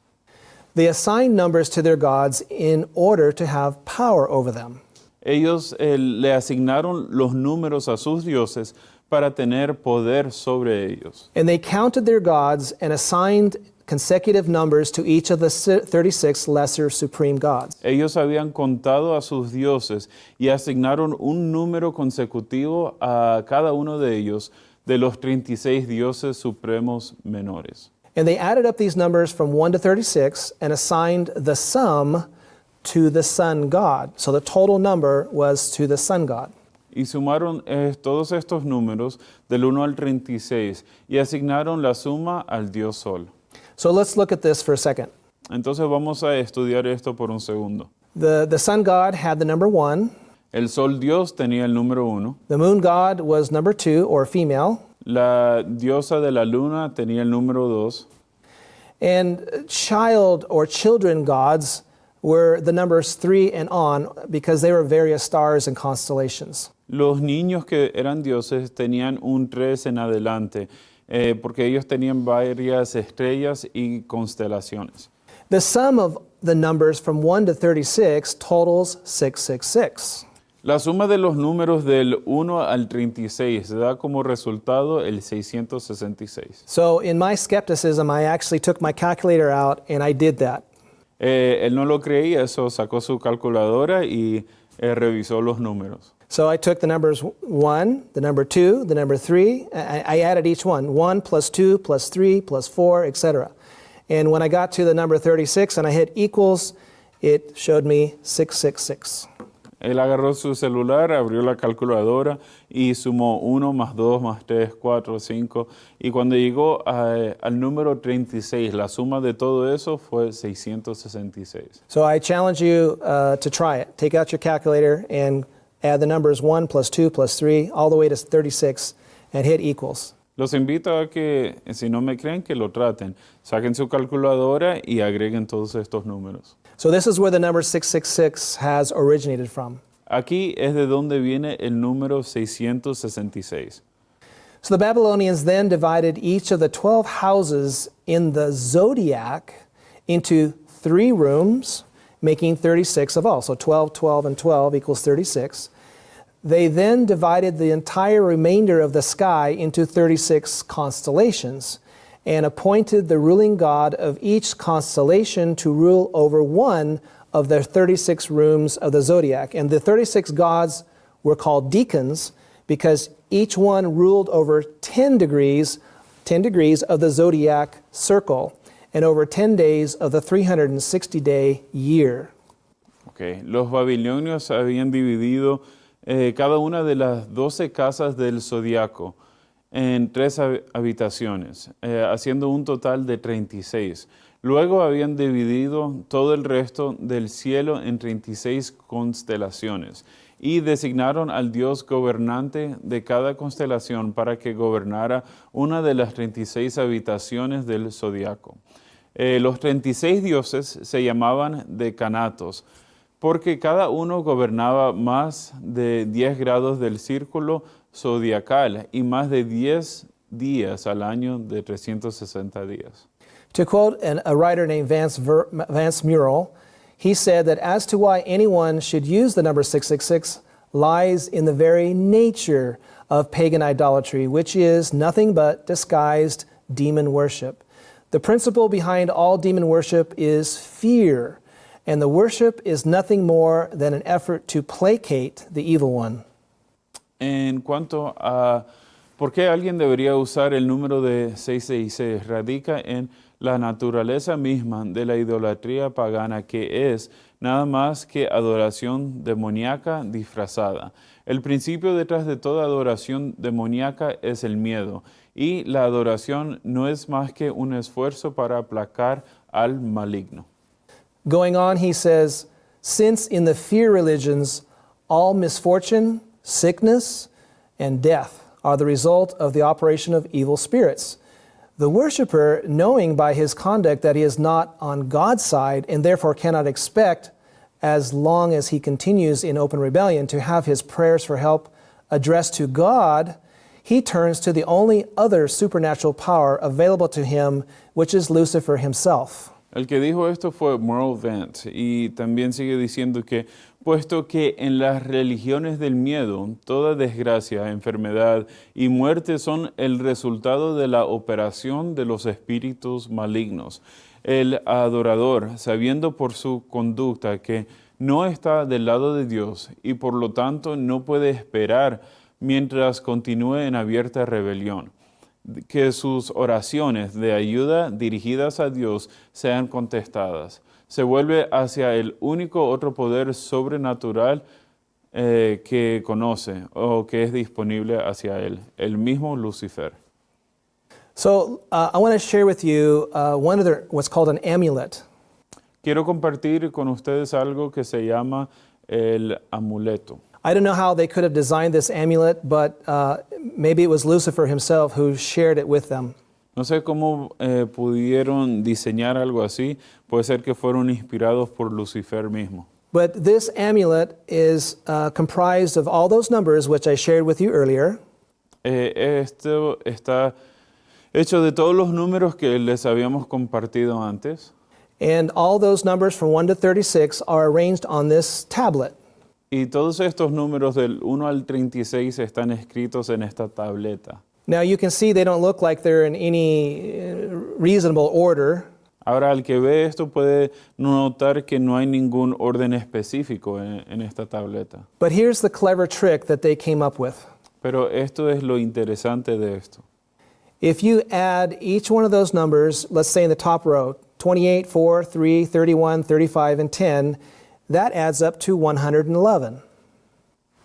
Speaker 1: They assigned numbers to their gods in order to have power over them.
Speaker 2: Ellos le asignaron los números a sus dioses para tener poder sobre ellos.
Speaker 1: And they counted their gods and assigned consecutive numbers to each of the 36 lesser supreme gods.
Speaker 2: Ellos habían contado a sus dioses y asignaron un número consecutivo a cada uno de ellos de los 36 dioses supremos menores.
Speaker 1: And they added up these numbers from 1 to 36 and assigned the sum to the sun god. So the total number was to the sun god.
Speaker 2: Y sumaron todos estos números del 1 al 36 y asignaron la suma al dios Sol.
Speaker 1: So let's look at this for a second.
Speaker 2: Entonces vamos a estudiar esto por un segundo.
Speaker 1: The sun god had the number 1.
Speaker 2: El Sol Dios tenía el número 1.
Speaker 1: The moon god was number 2, or female.
Speaker 2: La diosa de la luna tenía el número 2.
Speaker 1: And child or children gods were the numbers 3 and on because they were various stars and constellations.
Speaker 2: Los niños que eran dioses tenían un 3 en adelante, porque ellos tenían varias estrellas y constelaciones.
Speaker 1: The sum of the numbers from 1 to 36 totals 666.
Speaker 2: La suma de los números del 1 al 36 da como resultado el 666.
Speaker 1: So in my skepticism, I actually took my calculator out and I did that.
Speaker 2: Él no lo creía, eso sacó su calculadora y revisó los números.
Speaker 1: So I took the numbers 1, the number 2, the number 3. I added each one. 1 plus 2 plus 3 plus 4, etc. And when I got to the number 36 and I hit equals, it showed me 666.
Speaker 2: Él agarró su celular, abrió la calculadora y sumó 1 más 2 más 3, 4, 5. Y cuando llegó al número 36, la suma de todo eso fue 666.
Speaker 1: So I challenge you to try it. Take out your calculator and add the numbers 1 plus 2 plus 3 all the way to 36 and hit equals.
Speaker 2: Los invito a que, si no me creen, que lo traten. Saquen su calculadora y agreguen todos estos números.
Speaker 1: So this is where the number 666 has originated from.
Speaker 2: Aquí es de donde viene el número 666.
Speaker 1: So the Babylonians then divided each of the 12 houses in the zodiac into 3 rooms, making 36 of all. So 12, 12, and 12 equals 36. They then divided the entire remainder of the sky into 36 constellations and appointed the ruling god of each constellation to rule over one of the 36 rooms of the zodiac. And the 36 gods were called deacons because each one ruled over 10 degrees of the zodiac circle and over 10 days of the 360-day year.
Speaker 2: Okay. Los babilonios habían dividido cada una de las 12 casas del zodiaco en 3 habitaciones, haciendo un total de 36. Luego habían dividido todo el resto del cielo en 36 constelaciones y designaron al dios gobernante de cada constelación para que gobernara una de las 36 habitaciones del zodiaco. Los 36 dioses se llamaban decanatos, porque cada uno gobernaba más de 10 grados del círculo zodiacal y más de 10 días al año de 360 días.
Speaker 1: To quote a writer named Vance Murrell, he said that as to why anyone should use the number 666 lies in the very nature of pagan idolatry, which is nothing but disguised demon worship. The principle behind all demon worship is fear, and the worship is nothing more than an effort to placate the evil one.
Speaker 2: En cuanto a por qué alguien debería usar el número de 666, radica en la naturaleza misma de la idolatría pagana, que es nada más que adoración demoníaca disfrazada. El principio detrás de toda adoración demoníaca es el miedo, y la adoración no es más que un esfuerzo para aplacar al maligno.
Speaker 1: Going on, he says, since in the fear religions all misfortune, sickness, and death are the result of the operation of evil spirits, the worshiper, knowing by his conduct that he is not on God's side and therefore cannot expect, as long as he continues in open rebellion, to have his prayers for help addressed to God, he turns to the only other supernatural power available to him, which is Lucifer himself.
Speaker 2: El que dijo esto fue Merle Vance, y también sigue diciendo que, puesto que en las religiones del miedo, toda desgracia, enfermedad y muerte son el resultado de la operación de los espíritus malignos, el adorador, sabiendo por su conducta que no está del lado de Dios y por lo tanto no puede esperar mientras continúe en abierta rebelión, que sus oraciones de ayuda dirigidas a Dios sean contestadas. Se vuelve hacia el único otro poder sobrenatural que conoce o que es disponible hacia él, el mismo Lucifer.
Speaker 1: So I want to share with you what's called an amulet.
Speaker 2: Quiero compartir con ustedes algo que se llama el amuleto.
Speaker 1: I don't know how they could have designed this amulet, but maybe it was Lucifer himself who shared it with them.
Speaker 2: No sé cómo pudieron diseñar algo así. Puede ser que fueron inspirados por Lucifer mismo.
Speaker 1: But this amulet is comprised of all those numbers which I shared with you earlier.
Speaker 2: Esto está hecho de todos los números que les habíamos compartido antes.
Speaker 1: And all those numbers from 1 to 36 are arranged on this tablet.
Speaker 2: Y todos estos números del 1 al 36 están escritos en esta tableta.
Speaker 1: Now you can see they don't look like they're in any reasonable order.
Speaker 2: Ahora, al que ve esto puede notar que no hay ningún orden específico en esta tableta.
Speaker 1: But here's the clever trick that they came up with.
Speaker 2: Pero esto es lo interesante de esto.
Speaker 1: If you add each one of those numbers, let's say in the top row, 28, 4, 3, 31, 35, and 10, that adds up to 111.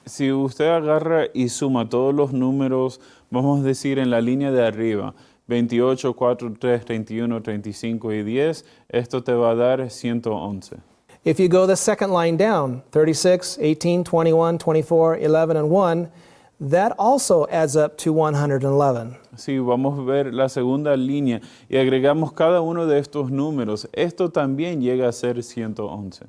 Speaker 2: Si usted agarra y suma todos los números, vamos a decir en la línea de arriba, 28, 4, 3, 31, 35 y 10, esto te va a dar 111.
Speaker 1: If you go the second line down, 36, 18, 21, 24, 11, and 1, that also adds up to 111.
Speaker 2: Si vamos a ver la segunda línea y agregamos cada uno de estos números, esto también llega a ser 111.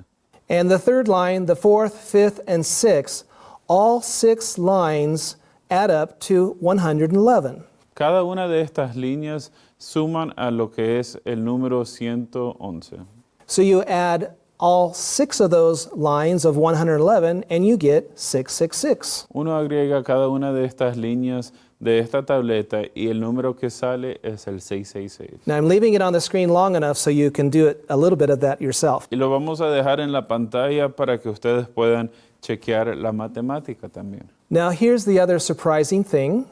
Speaker 1: And the third line, the fourth, fifth, and sixth, all 6 lines add up to 111.
Speaker 2: Cada una de estas líneas suman a lo que es el número 111.
Speaker 1: So you add all 6 of those lines of 111 and you get 666.
Speaker 2: Uno agrega cada una de estas líneas de esta tableta y el número que sale es el 666.
Speaker 1: Now I'm leaving it on the screen long enough so you can do it a little bit of that yourself.
Speaker 2: Y lo vamos a dejar en la pantalla para que ustedes puedan chequear la matemática también.
Speaker 1: Now here's the other surprising thing.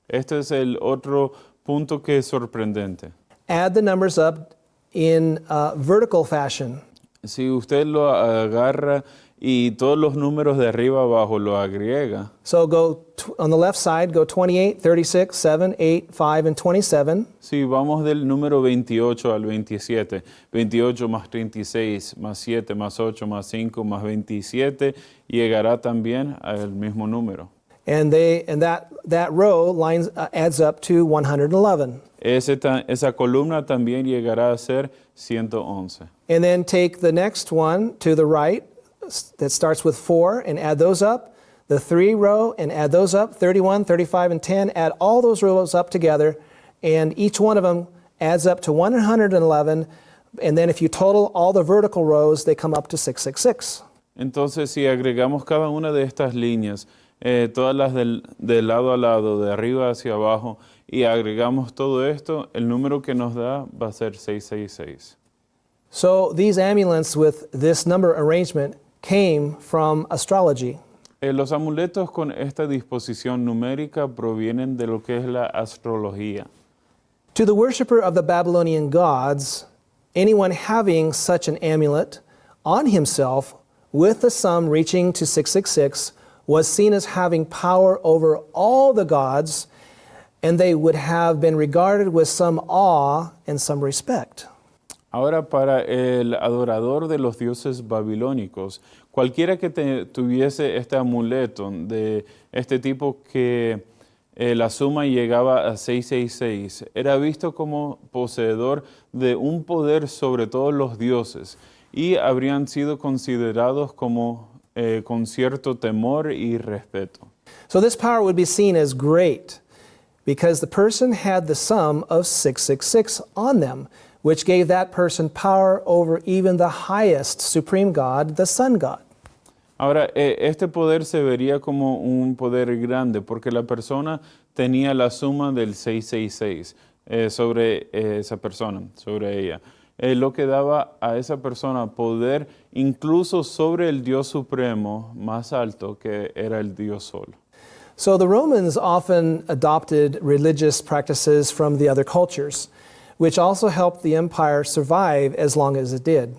Speaker 2: Este es el otro punto que es sorprendente.
Speaker 1: Add the numbers up in vertical fashion.
Speaker 2: Si usted lo agarra y todos los números de arriba abajo lo agrega,
Speaker 1: So go on the left side, go 28, 36, 7, 8, 5, and 27.
Speaker 2: si vamos del número 28 al 27, 28 más 36, más 7, más 8, más 5, más 27, llegará también al mismo número.
Speaker 1: And that row lines adds up to 111.
Speaker 2: Esa columna también llegará a ser 111.
Speaker 1: And then take the next one to the right that starts with 4 and add those up. The 3 row and add those up. 31, 35, and 10. Add all those rows up together. And each one of them adds up to 111. And then if you total all the vertical rows, they come up to 666.
Speaker 2: Entonces, si agregamos cada una de estas líneas, todas las de lado a lado, de arriba hacia abajo, y agregamos todo esto, el número que nos da va a ser 666.
Speaker 1: So these amulets with this number arrangement came from astrology.
Speaker 2: Los amuletos con esta disposición numérica provienen de lo que es la astrología.
Speaker 1: To the worshiper of the Babylonian gods, anyone having such an amulet on himself with the sum reaching to 666 was seen as having power over all the gods, and they would have been regarded with some awe and some respect.
Speaker 2: Ahora, para el adorador de los dioses babilónicos, cualquiera que tuviese este amuleto de este tipo que la suma llegaba a 666, era visto como poseedor de un poder sobre todos los dioses y habrían sido considerados como con cierto temor y respeto.
Speaker 1: So this power would be seen as great because the person had the sum of 666 on them, which gave that person power over even the highest supreme God, the sun God.
Speaker 2: Ahora, este poder se vería como un poder grande porque la persona tenía la suma del 666 sobre esa persona, sobre ella. Lo que daba a esa persona poder incluso sobre el Dios supremo más alto que era el Dios Sol.
Speaker 1: So the Romans often adopted religious practices from the other cultures, which also helped the empire survive as long as it did.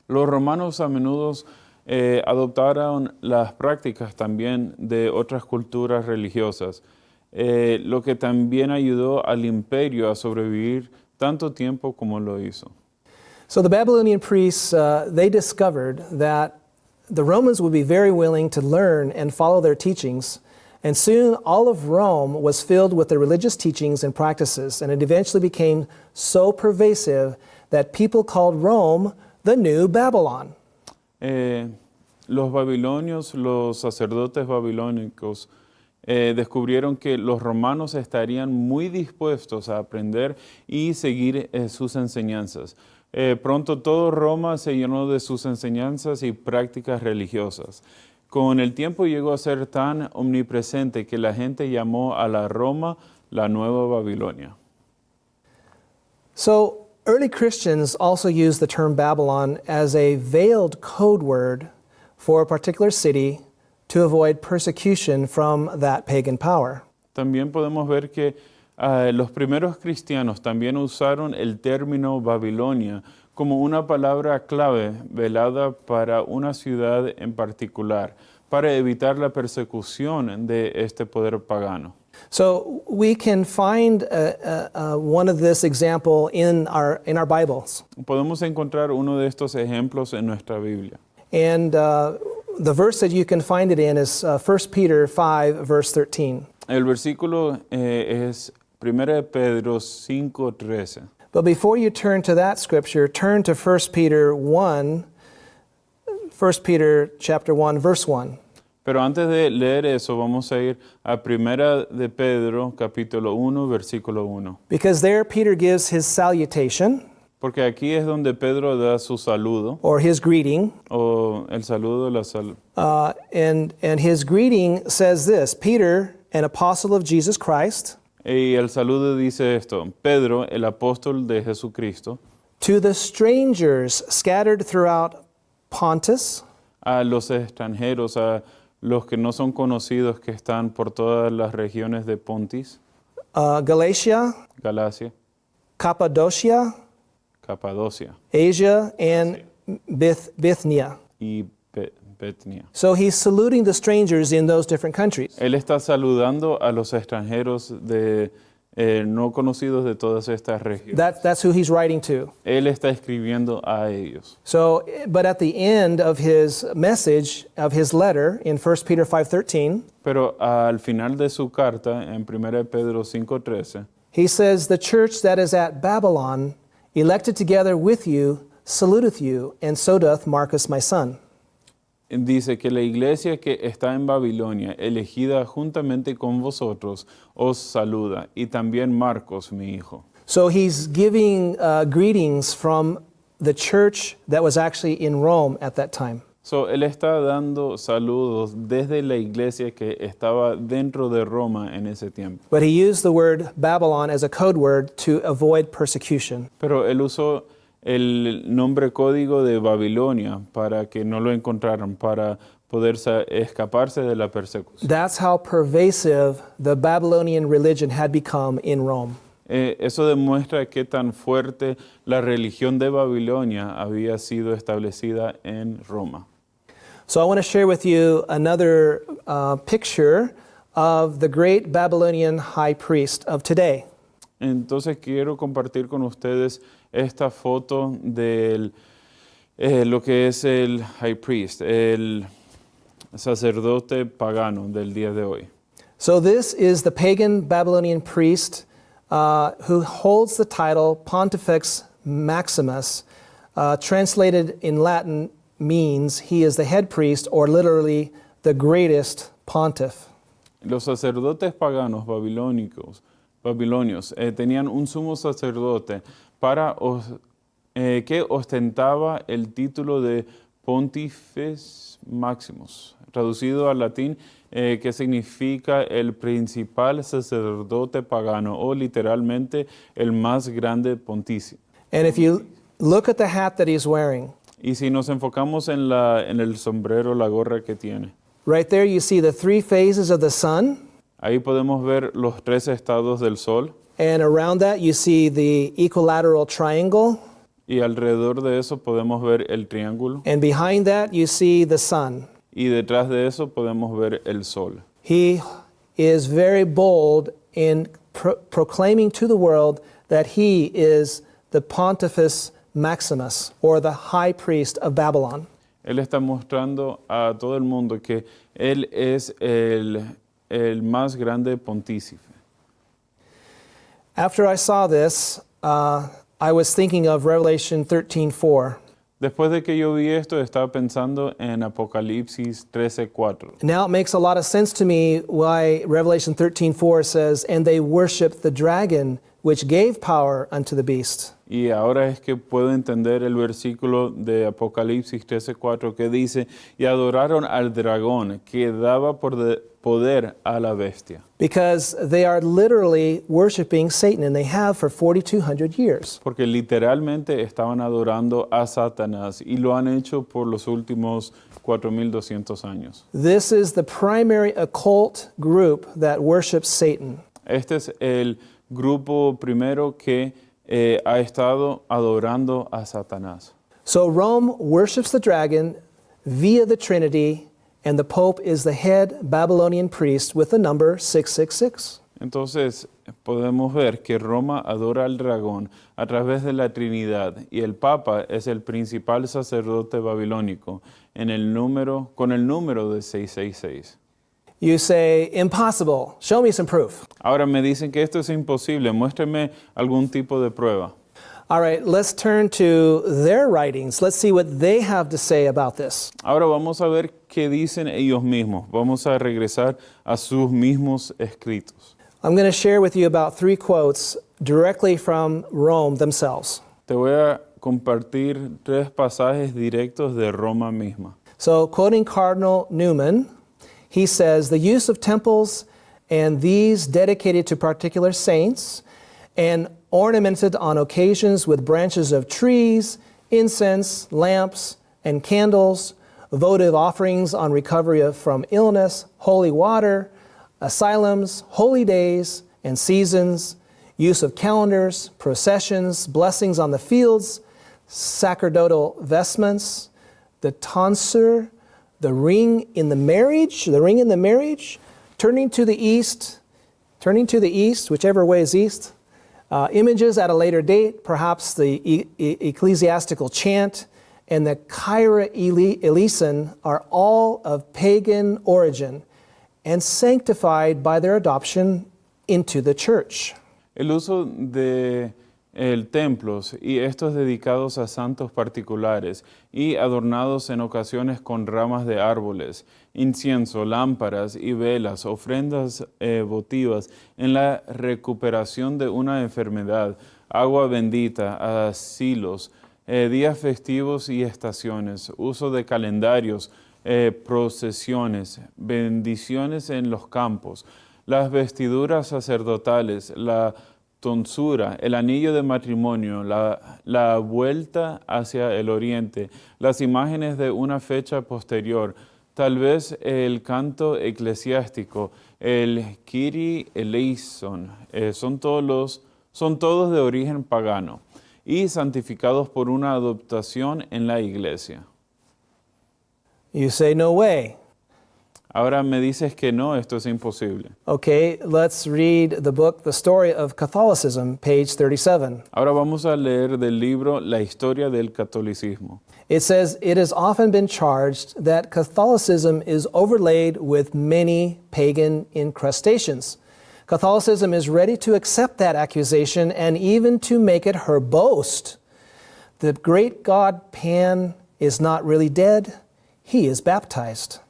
Speaker 2: Los romanos a menudo adoptaron las prácticas también de otras culturas religiosas, lo que también ayudó al imperio a sobrevivir tanto tiempo como lo hizo.
Speaker 1: So the Babylonian priests, they discovered that the Romans would be very willing to learn and follow their teachings, and soon all of Rome was filled with their religious teachings and practices, and it eventually became so pervasive that people called Rome the New Babylon.
Speaker 2: Los babilonios, los sacerdotes babilónicos, descubrieron que los romanos estarían muy dispuestos a aprender y seguir sus enseñanzas. Pronto todo Roma se llenó de sus enseñanzas y prácticas religiosas. Con el tiempo llegó a ser tan omnipresente que la gente llamó a la Roma la Nueva Babilonia.
Speaker 1: So, early Christians also used the term Babylon as a veiled code word for a particular city to avoid persecution from that pagan power.
Speaker 2: También podemos ver que los primeros cristianos también usaron el término Babilonia como una palabra clave velada para una ciudad en particular, para evitar la persecución de este poder pagano.
Speaker 1: So we can find one of this example in our Bibles.
Speaker 2: Podemos encontrar uno de estos ejemplos en nuestra Biblia.
Speaker 1: And the verse that you can find it in is 1 Peter 5, verse 13.
Speaker 2: El versículo es 1 Pedro 5:13.
Speaker 1: But before you turn to that scripture, turn to 1 Peter 1, 1 Peter chapter 1, verse 1.
Speaker 2: Pero antes de leer eso, vamos a ir a 1 de Pedro, capítulo 1, versículo 1.
Speaker 1: Because there Peter gives his salutation,
Speaker 2: Porque aquí es donde Pedro da su saludo,
Speaker 1: or his greeting,
Speaker 2: o el saludo, la salud.
Speaker 1: and his greeting says this: Peter, an apostle of Jesus Christ,
Speaker 2: Y el saludo dice esto: Pedro, el apóstol de Jesucristo,
Speaker 1: to the strangers scattered throughout Pontus,
Speaker 2: a los extranjeros, a los que no son conocidos, que están por todas las regiones de Pontis,
Speaker 1: Galatia,
Speaker 2: Galacia,
Speaker 1: Cappadocia,
Speaker 2: Capadocia
Speaker 1: Asia, and Bithynia.
Speaker 2: y Betnia.
Speaker 1: So he's saluting the strangers in those different countries.
Speaker 2: Él está saludando a los extranjeros no conocidos de todas estas regiones.
Speaker 1: That's who he's writing to.
Speaker 2: Él está escribiendo a ellos.
Speaker 1: So, but at the end of his message, of his letter in 1 Peter 5:13,
Speaker 2: Pero al final de su carta, en 1 Pedro 5:13,
Speaker 1: he says, "The church that is at Babylon, elected together with you, saluteth you, and so doth Marcus my son."
Speaker 2: dice que la iglesia que está en Babilonia, elegida juntamente con vosotros, os saluda, y también Marcos, mi hijo.
Speaker 1: So he's giving greetings from the church that was actually in Rome at that time.
Speaker 2: So, él está dando saludos desde la iglesia que estaba dentro de Roma en ese tiempo.
Speaker 1: But he used the word Babylon as a code word to avoid persecution.
Speaker 2: Pero él usó el nombre código de Babilonia para que no lo encontraran, para poder escaparse de la persecución.
Speaker 1: That's how pervasive the Babylonian religion had become in Rome.
Speaker 2: Eso demuestra qué tan fuerte la religión de Babilonia había sido establecida en Roma.
Speaker 1: So I want to share with you another picture of the great Babylonian high priest of today.
Speaker 2: Entonces quiero compartir con ustedes esta foto de lo que es el high priest, el sacerdote pagano del día de hoy.
Speaker 1: So this is the pagan Babylonian priest who holds the title Pontifex Maximus, translated in Latin means he is the head priest, or literally the greatest pontiff.
Speaker 2: Los sacerdotes paganos babilonios tenían un sumo sacerdote que ostentaba el título de Pontifex Maximus, traducido al latín, que significa el principal sacerdote pagano, o literalmente el más grande pontífice.
Speaker 1: And if you look at the hat that he's wearing,
Speaker 2: Y si nos enfocamos en el sombrero, la gorra que tiene,
Speaker 1: right there you see the three phases of the sun,
Speaker 2: ahí podemos ver los tres estados del sol,
Speaker 1: and around that you see the equilateral triangle,
Speaker 2: y alrededor de eso podemos ver el triángulo,
Speaker 1: and behind that you see the sun.
Speaker 2: y detrás de eso podemos ver el sol.
Speaker 1: He is very bold in proclaiming to the world that he is the Pontifex Maximus, or the high priest of Babylon.
Speaker 2: Él está mostrando a todo el mundo que él es el más grande pontífice.
Speaker 1: After I saw this, I was thinking of Revelation 13:4.
Speaker 2: Después de que yo vi esto, estaba pensando en Apocalipsis 13:4.
Speaker 1: Now it makes a lot of sense to me why Revelation 13:4 says, "And they worshiped the dragon which gave power unto the beast.
Speaker 2: Y ahora es que puedo entender el versículo de Apocalipsis 13:4 que dice, y adoraron al dragón que daba poder a la bestia.
Speaker 1: Because they are literally worshiping Satan, and they have for 4,200 years.
Speaker 2: Porque literalmente estaban adorando a Satanás y lo han hecho por los últimos 4,200 años.
Speaker 1: This is the primary occult group that worships Satan.
Speaker 2: Este es el grupo primero que ha estado adorando a Satanás.
Speaker 1: So Rome worships the dragon via the Trinity, and the Pope is the head Babylonian priest with the number 666.
Speaker 2: Entonces podemos ver que Roma adora al dragón a través de la Trinidad y el Papa es el principal sacerdote babilónico con el número de 666.
Speaker 1: You say, impossible. Show me some proof.
Speaker 2: Ahora me dicen que esto es imposible, muéstrame algún tipo de prueba.
Speaker 1: All right, let's turn to their writings. Let's see what they have to say about this.
Speaker 2: Ahora vamos a ver qué dicen ellos mismos. Vamos a regresar a sus mismos escritos.
Speaker 1: I'm going to share with you about 3 quotes directly from Rome themselves.
Speaker 2: Te voy a compartir 3 pasajes directos de Roma misma.
Speaker 1: So, quoting Cardinal Newman, he says, the use of temples and these dedicated to particular saints and ornamented on occasions with branches of trees, incense, lamps, and candles, votive offerings on recovery from illness, holy water, asylums, holy days and seasons, use of calendars, processions, blessings on the fields, sacerdotal vestments, the tonsure, the ring in the marriage, turning to the east, whichever way is east, images at a later date, perhaps the ecclesiastical chant, and the Kyrie eleison are all of pagan origin and sanctified by their adoption into the church.
Speaker 2: El uso de templos y estos dedicados a santos particulares y adornados en ocasiones con ramas de árboles, incienso, lámparas y velas, ofrendas votivas en la recuperación de una enfermedad, agua bendita, asilos, días festivos y estaciones, uso de calendarios, procesiones, bendiciones en los campos, las vestiduras sacerdotales, la tonsura, el anillo de matrimonio, la vuelta hacia el oriente, las imágenes de una fecha posterior, tal vez el canto eclesiástico, el Kyrie eleison, son todos de origen pagano y santificados por una adoptación en la iglesia.
Speaker 1: You say, no way.
Speaker 2: Ahora me dices que no, esto es imposible.
Speaker 1: Okay, let's read the book, The Story of Catholicism, page 37.
Speaker 2: Ahora vamos a leer del libro La historia del catolicismo.
Speaker 1: It says, it has often been charged that Catholicism is overlaid with many pagan incrustations. Catholicism is ready to accept that accusation and even to make it her boast. The great God Pan is not really dead, he is baptized.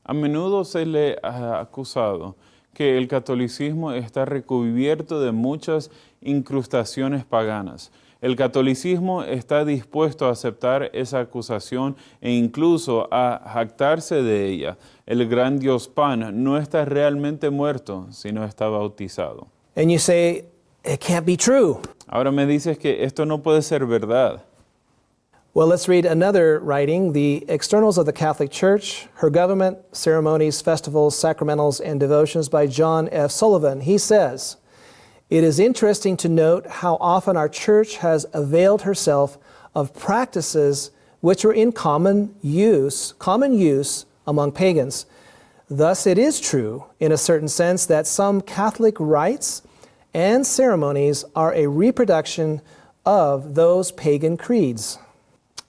Speaker 2: A menudo se le ha acusado que el catolicismo está recubierto de muchas incrustaciones paganas. El catolicismo está dispuesto a aceptar esa acusación e incluso a jactarse de ella. El gran Dios Pan no está realmente muerto, sino está bautizado.
Speaker 1: And you say, it can't be true.
Speaker 2: Ahora me dices que esto no puede ser verdad.
Speaker 1: Well, let's read another writing, The Externals of the Catholic Church, Her Government, Ceremonies, Festivals, Sacramentals, and Devotions by John F. Sullivan. He says, it is interesting to note how often our church has availed herself of practices which were in common use among pagans. Thus, it is true, in a certain sense, that some Catholic rites and ceremonies are a reproduction of those pagan creeds.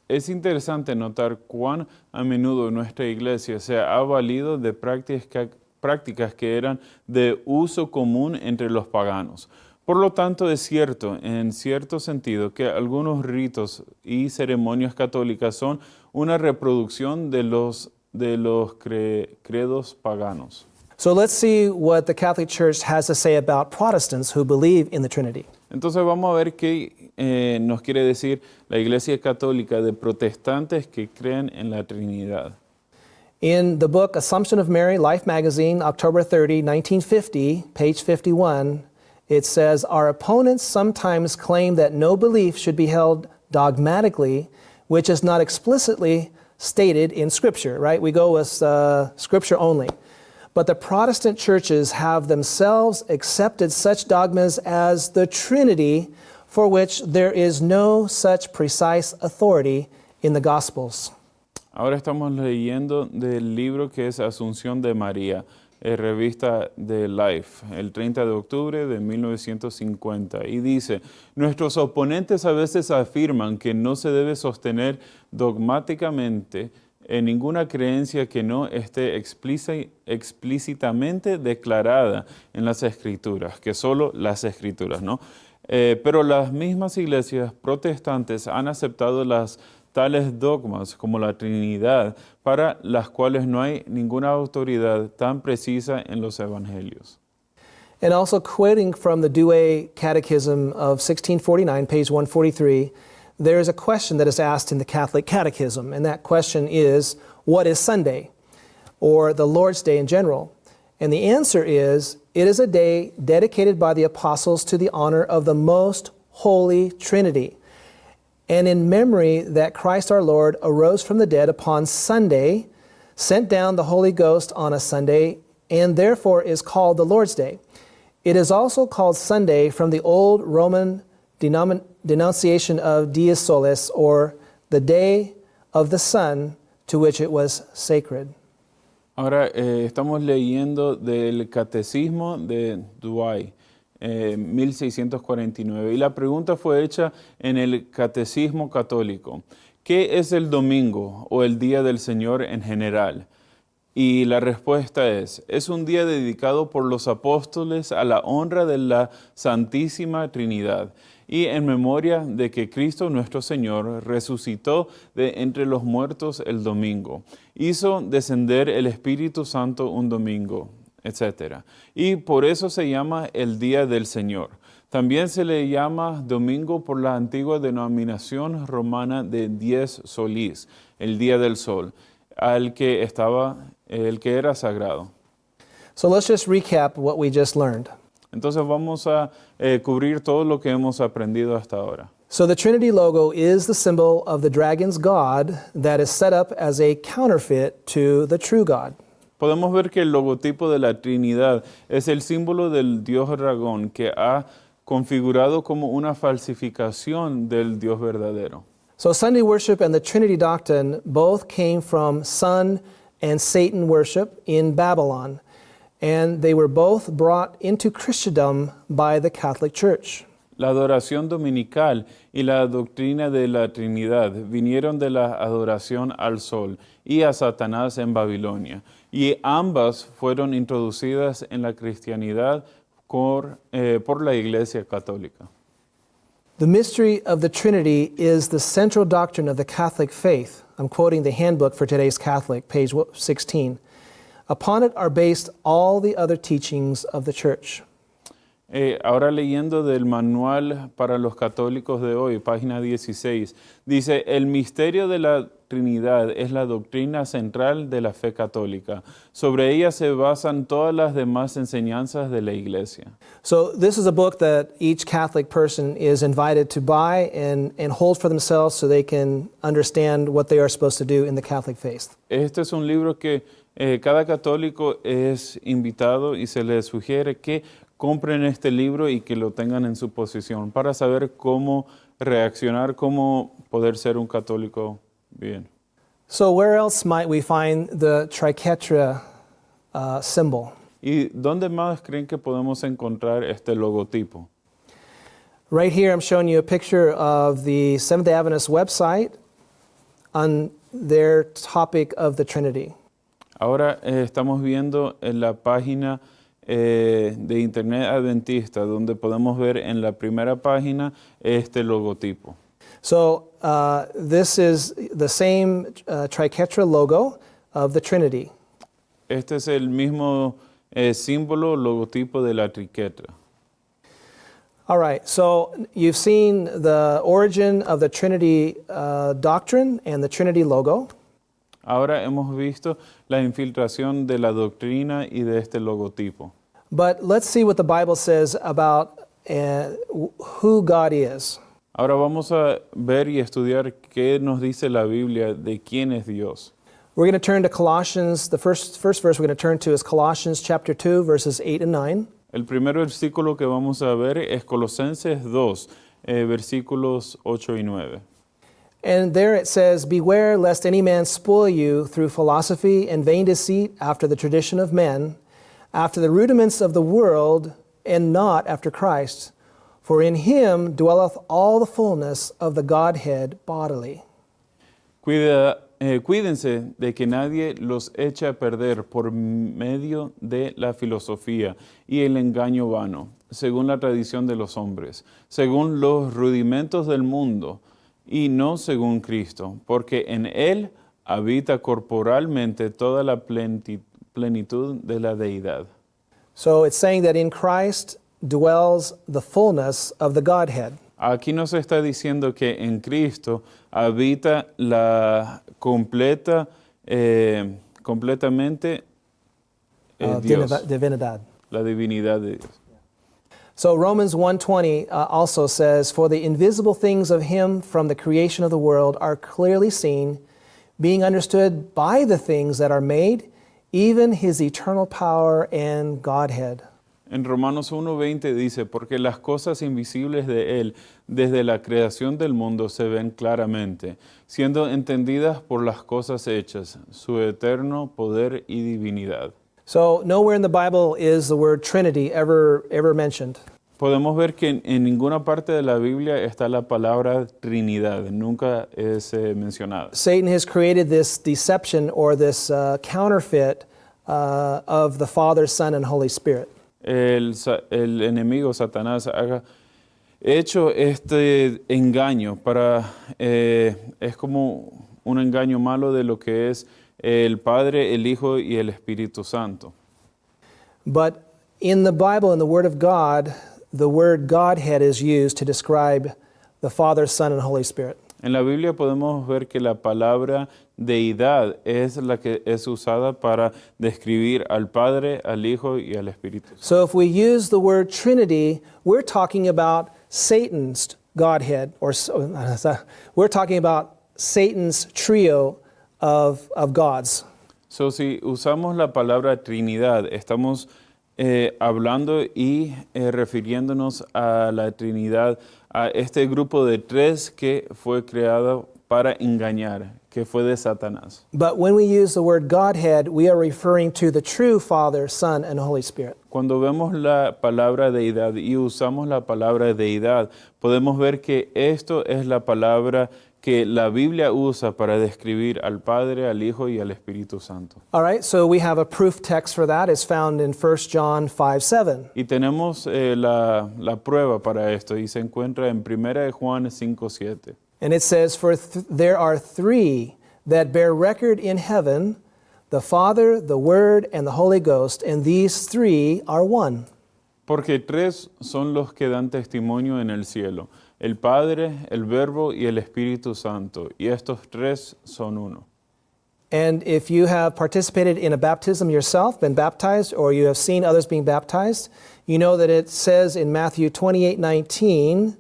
Speaker 2: Es interesante notar cuán a menudo nuestra iglesia se ha valido de prácticas que eran de uso común entre los paganos. Por lo tanto, es cierto, en cierto sentido, que algunos ritos y ceremonias católicas son una reproducción de los credos paganos.
Speaker 1: So let's see what the Catholic Church has to say about Protestants who believe in the Trinity.
Speaker 2: Entonces vamos a ver qué nos quiere decir la Iglesia Católica de protestantes que creen en la Trinidad.
Speaker 1: In the book Assumption of Mary, Life Magazine, October 30, 1950, page 51, it says, our opponents sometimes claim that no belief should be held dogmatically, which is not explicitly stated in Scripture, right? We go with Scripture only. But the Protestant churches have themselves accepted such dogmas as the Trinity, for which there is no such precise authority in the Gospels.
Speaker 2: Ahora estamos leyendo del libro que es Asunción de María, revista de Life, el 30 de octubre de 1950, y dice, nuestros oponentes a veces afirman que no se debe sostener dogmáticamente en ninguna creencia que no esté explícitamente declarada en las Escrituras, que solo las Escrituras, ¿no? Pero las mismas iglesias protestantes han aceptado las tales dogmas como la Trinidad, para las cuales no hay ninguna autoridad tan precisa en los evangelios.
Speaker 1: And also quoting from the Douay Catechism of 1649, page 143, there is a question that is asked in the Catholic Catechism, and that question is, what is Sunday, or the Lord's Day in general? And the answer is, it is a day dedicated by the apostles to the honor of the most holy Trinity, and in memory that Christ our Lord arose from the dead upon Sunday, sent down the Holy Ghost on a Sunday, and therefore is called the Lord's Day. It is also called Sunday from the old Roman denunciation of Dies Solis, or the day of the sun, to which it was sacred.
Speaker 2: Ahora estamos leyendo del Catecismo de Douay, 1649, y la pregunta fue hecha en el Catecismo Católico. ¿Qué es el domingo o el Día del Señor en general? Y la respuesta es un día dedicado por los apóstoles a la honra de la Santísima Trinidad y en memoria de que Cristo nuestro Señor resucitó de entre los muertos el domingo, hizo descender el Espíritu Santo un domingo, etc. Y por eso se llama el Día del Señor. También se le llama domingo por la antigua denominación romana de Dies Solis, el Día del Sol, el que era sagrado.
Speaker 1: So let's just recap what we just learned.
Speaker 2: Entonces vamos a cubrir todo lo que hemos aprendido hasta ahora.
Speaker 1: So the Trinity logo is the symbol of the dragon's god that is set up as a counterfeit to the true God.
Speaker 2: Podemos ver que el logotipo de la Trinidad es el símbolo del Dios dragón que ha configurado como una falsificación del Dios verdadero.
Speaker 1: So Sunday worship and the Trinity doctrine both came from sun and Satan worship in Babylon, and they were both brought into Christendom by the Catholic Church.
Speaker 2: La adoración dominical y la doctrina de la Trinidad vinieron de la adoración al sol y a Satanás en Babilonia, y ambas fueron introducidas en la cristianidad por la Iglesia Católica.
Speaker 1: The mystery of the Trinity is the central doctrine of the Catholic faith. I'm quoting the Handbook for Today's Catholic, page 16. Upon it are based all the other teachings of the Church.
Speaker 2: Ahora leyendo del Manual para los Católicos de hoy, página 16, dice, el misterio de la Trinidad es la doctrina central de la fe católica. Sobre ella se basan todas las demás enseñanzas de la Iglesia.
Speaker 1: So this is a book that each Catholic person is invited to buy and hold for themselves so they can understand what they are supposed to do in the Catholic faith.
Speaker 2: Este es un libro que cada católico es invitado y se les sugiere que compren este libro y que lo tengan en su posesión para saber cómo reaccionar, cómo poder ser un católico bien.
Speaker 1: So where else might we find the triquetra symbol?
Speaker 2: ¿Y dónde más creen que podemos encontrar este logotipo?
Speaker 1: Right here I'm showing you a picture of the Seventh-day Adventist website on their topic of the Trinity.
Speaker 2: Ahora estamos viendo en la página de Internet Adventista, donde podemos ver en la primera página este logotipo.
Speaker 1: So this is the same triquetra logo of the Trinity.
Speaker 2: Este es el mismo símbolo, logotipo de la triquetra.
Speaker 1: All right, so you've seen the origin of the Trinity doctrine and the Trinity logo.
Speaker 2: Ahora hemos visto la infiltración de la doctrina y de este logotipo.
Speaker 1: But let's see what the Bible says about who God is.
Speaker 2: Ahora vamos a ver y estudiar qué nos dice la Biblia de quién es Dios.
Speaker 1: We're going to turn to Colossians. The first verse we're going to turn to is Colossians chapter 2, verses 8 and 9.
Speaker 2: El primer versículo que vamos a ver es Colosenses 2, versículos 8 y 9.
Speaker 1: And there it says, "Beware lest any man spoil you through philosophy and vain deceit after the tradition of men, after the rudiments of the world, and not after Christ. For in him dwelleth all the fullness of the Godhead bodily."
Speaker 2: Cuídense de que nadie los eche a perder por medio de la filosofía y el engaño vano, según la tradición de los hombres, según los rudimentos del mundo, y no según Cristo, porque en Él habita corporalmente toda la plenitud de la deidad.
Speaker 1: So it's saying that in Christ dwells the fullness of the Godhead.
Speaker 2: Aquí nos está diciendo que en Cristo habita la completamente Dios,
Speaker 1: Divinidad.
Speaker 2: la divinidad de Dios.
Speaker 1: So Romans 1:20 also says, "For the invisible things of him from the creation of the world are clearly seen, being understood by the things that are made, even his eternal power and Godhead."
Speaker 2: En Romanos 1:20 dice, porque las cosas invisibles de Él desde la creación del mundo se ven claramente, siendo entendidas por las cosas hechas, su eterno poder y divinidad.
Speaker 1: So nowhere in the Bible is the word Trinity ever mentioned.
Speaker 2: Podemos ver que en ninguna parte de la Biblia está la palabra Trinidad, nunca es mencionada.
Speaker 1: Satan has created this deception or this counterfeit of the Father, Son, and Holy Spirit.
Speaker 2: El enemigo Satanás ha hecho este engaño es como un engaño malo de lo que es el Padre, el Hijo y el Espíritu Santo.
Speaker 1: But in the Bible, in the Word of God, the word Godhead is used to describe the Father, Son, and Holy Spirit.
Speaker 2: En la Biblia podemos ver que la palabra deidad es la que es usada para describir al Padre, al Hijo y al Espíritu Santo.
Speaker 1: So if we use the word Trinity, we're talking about Satan's Godhead, or we're talking about Satan's trio of gods.
Speaker 2: So, si usamos la palabra Trinidad, estamos hablando y refiriéndonos a la Trinidad, a este grupo de tres que fue creado para engañar, que fue de Satanás.
Speaker 1: But when we use the word Godhead, we are referring to the true Father, Son, and Holy Spirit.
Speaker 2: Cuando vemos la palabra deidad y usamos la palabra deidad, podemos ver que esto es la palabra que la Biblia usa para describir al Padre, al Hijo y al Espíritu Santo.
Speaker 1: All right, so we have a proof text for that. It's found in 1 John 5:7.
Speaker 2: Y tenemos la prueba para esto y se encuentra en 1 de Juan 5:7.
Speaker 1: And it says, "For there are three that bear record in heaven, the Father, the Word, and the Holy Ghost, and these three are one."
Speaker 2: Porque tres son los que dan testimonio en el cielo, el Padre, el Verbo y el Espíritu Santo, y estos tres son uno.
Speaker 1: And if you have participated in a baptism yourself, been baptized, or you have seen others being baptized, you know that it says in Matthew 28:19,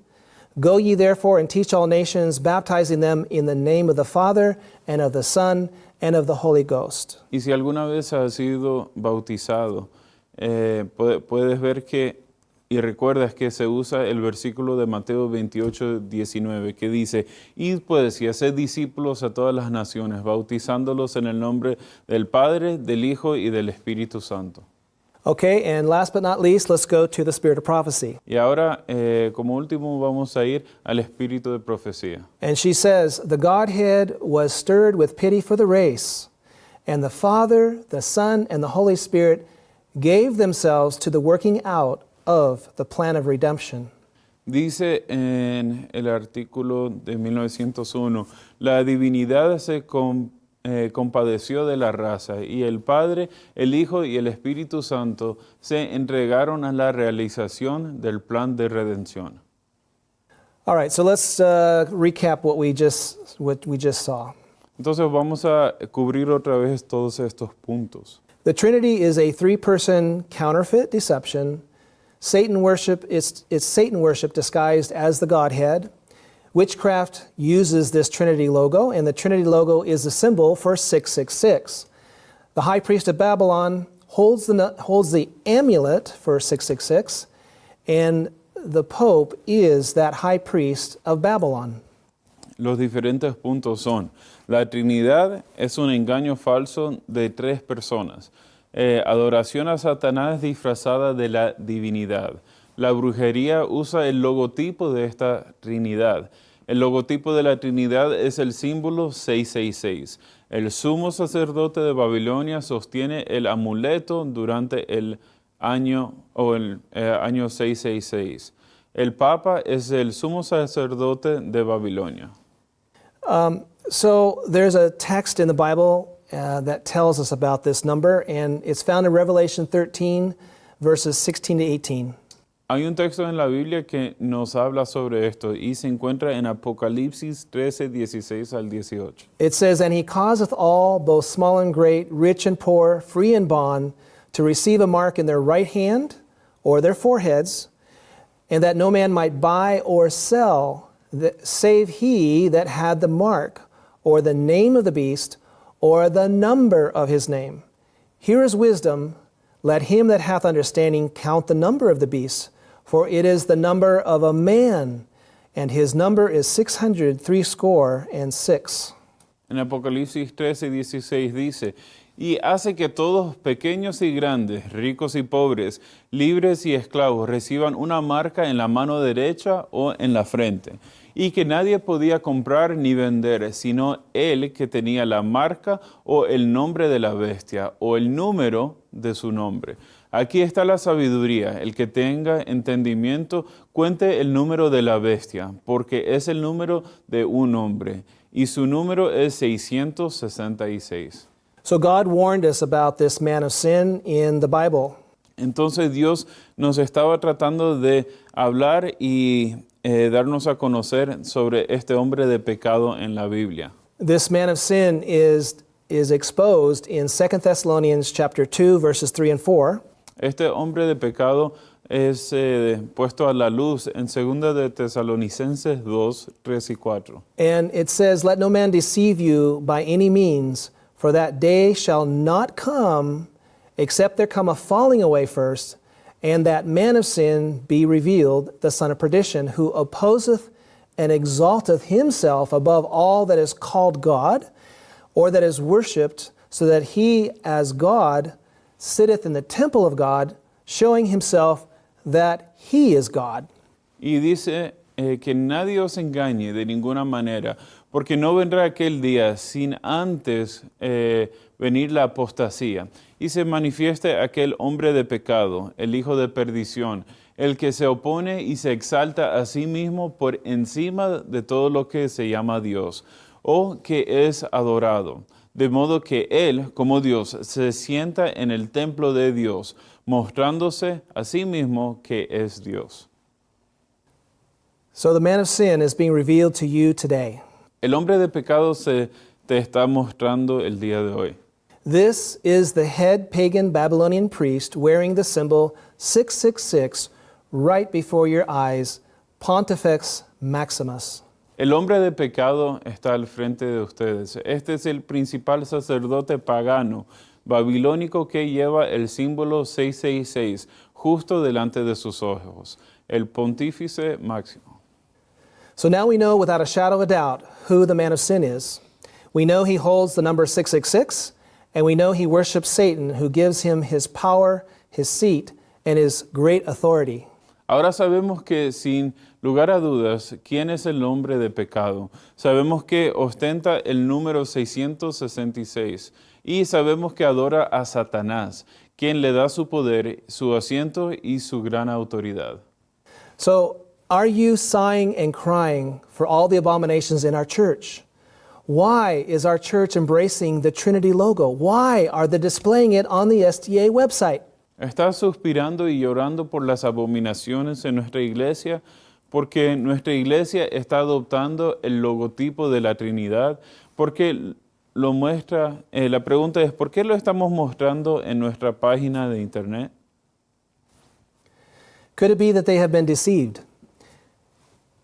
Speaker 1: "Go ye therefore and teach all nations, baptizing them in the name of the Father, and of the Son, and of the Holy Ghost."
Speaker 2: Y si alguna vez has sido bautizado, puedes ver que, y recuerdas que se usa el versículo de Mateo 28:19, que dice, id pues y haced discípulos a todas las naciones, bautizándolos en el nombre del Padre, del Hijo y del Espíritu Santo.
Speaker 1: Okay, and last but not least, let's go to the spirit of prophecy.
Speaker 2: Y ahora, como último, vamos a ir al espíritu de profecía.
Speaker 1: And she says, "The Godhead was stirred with pity for the race, and the Father, the Son, and the Holy Spirit gave themselves to the working out of the plan of redemption."
Speaker 2: Dice en el artículo de 1901, la divinidad se compadeció de la raza, y el Padre, el Hijo y el Espíritu Santo se entregaron a la realización del plan de redención.
Speaker 1: All right, so let's recap what we just saw.
Speaker 2: Entonces vamos a cubrir otra vez todos estos puntos.
Speaker 1: The Trinity is a three-person counterfeit deception. Satan worship it's Satan worship disguised as the Godhead. Witchcraft uses this Trinity logo, and the Trinity logo is a symbol for 666. The high priest of Babylon holds the amulet for 666, and the Pope is that high priest of Babylon.
Speaker 2: Los diferentes puntos son: la Trinidad es un engaño falso de tres personas. Adoración a Satanás disfrazada de la divinidad. La brujería usa el logotipo de esta Trinidad. El logotipo de la Trinidad es el símbolo 666. El sumo sacerdote de Babilonia sostiene el amuleto durante el año año 666. El Papa es el sumo sacerdote de Babilonia.
Speaker 1: So there's a text in the Bible that tells us about this number, and it's found in Revelation 13, verses 16 to 18.
Speaker 2: Hay un texto en la Biblia que nos habla sobre esto y se encuentra en Apocalipsis 13, 16 al 18.
Speaker 1: It says, "And he causeth all, both small and great, rich and poor, free and bond, to receive a mark in their right hand or their foreheads, and that no man might buy or sell, save he that had the mark, or the name of the beast, or the number of his name. Here is wisdom. Let him that hath understanding count the number of the beast, for it is the number of a man, and his number is 666.
Speaker 2: En Apocalipsis 13, 16 dice: y hace que todos, pequeños y grandes, ricos y pobres, libres y esclavos, reciban una marca en la mano derecha o en la frente, y que nadie podía comprar ni vender, sino el que tenía la marca o el nombre de la bestia, o el número de su nombre. Aquí está la sabiduría. El que tenga entendimiento, cuente el número de la bestia, porque es el número de un hombre, y su número es 666.
Speaker 1: So God warned us about this man of sin in the Bible.
Speaker 2: Entonces Dios nos estaba tratando de hablar y darnos a conocer sobre este hombre de pecado en la Biblia.
Speaker 1: This man of sin is exposed in 2 Thessalonians chapter 2, verses 3 and 4.
Speaker 2: Este hombre de pecado es puesto a la luz en 2 de Tesalonicenses 2, 3 y 4.
Speaker 1: And it says, "Let no man deceive you by any means, for that day shall not come, except there come a falling away first, and that man of sin be revealed, the son of perdition, who opposeth and exalteth himself above all that is called God, or that is worshipped, so that he as God sitteth in the temple of God, showing himself that he is God."
Speaker 2: Y dice que nadie os engañe de ninguna manera, porque no vendrá aquel día sin antes venir la apostasía, y se manifieste aquel hombre de pecado, el hijo de perdición, el que se opone y se exalta a sí mismo por encima de todo lo que se llama Dios, o que es adorado, de modo que él, como Dios, se sienta en el templo de Dios, mostrándose a sí mismo que es Dios.
Speaker 1: So the man of sin is being revealed to you today.
Speaker 2: El hombre de pecado se te está mostrando el día de hoy.
Speaker 1: This is the head pagan Babylonian priest wearing the symbol 666 right before your eyes, Pontifex Maximus.
Speaker 2: El hombre de pecado está al frente de ustedes. Este es el principal sacerdote pagano babilónico que lleva el símbolo 666 justo delante de sus ojos, el Pontífice Máximo.
Speaker 1: So now we know without a shadow of a doubt who the man of sin is. We know he holds the number 666, and we know he worships Satan, who gives him his power, his seat, and his great authority.
Speaker 2: Ahora sabemos que sin lugar a dudas, ¿quién es el hombre de pecado? Sabemos que ostenta el número 666 y sabemos que adora a Satanás, quien le da su poder, su asiento y su gran autoridad.
Speaker 1: So, are you sighing and crying for all the abominations in our church? Why is our church embracing the Trinity logo? Why are they displaying it on the SDA website?
Speaker 2: ¿Estás suspirando y llorando por las abominaciones en nuestra iglesia? Porque nuestra iglesia está adoptando el logotipo de la Trinidad, porque lo muestra, la pregunta es, ¿por qué lo estamos mostrando en nuestra página de internet?
Speaker 1: Could it be that they have been deceived?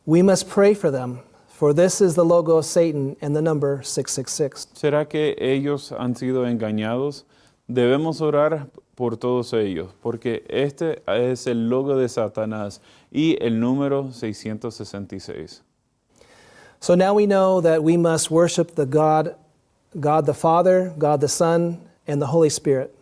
Speaker 1: We must pray for them, for this is the logo of Satan and the number 666.
Speaker 2: ¿Será que ellos han sido engañados? Debemos orar por todos ellos, porque este es el logo de Satanás y el número 666.
Speaker 1: So now we know that we must worship the God the Father, God the Son, and the Holy Spirit.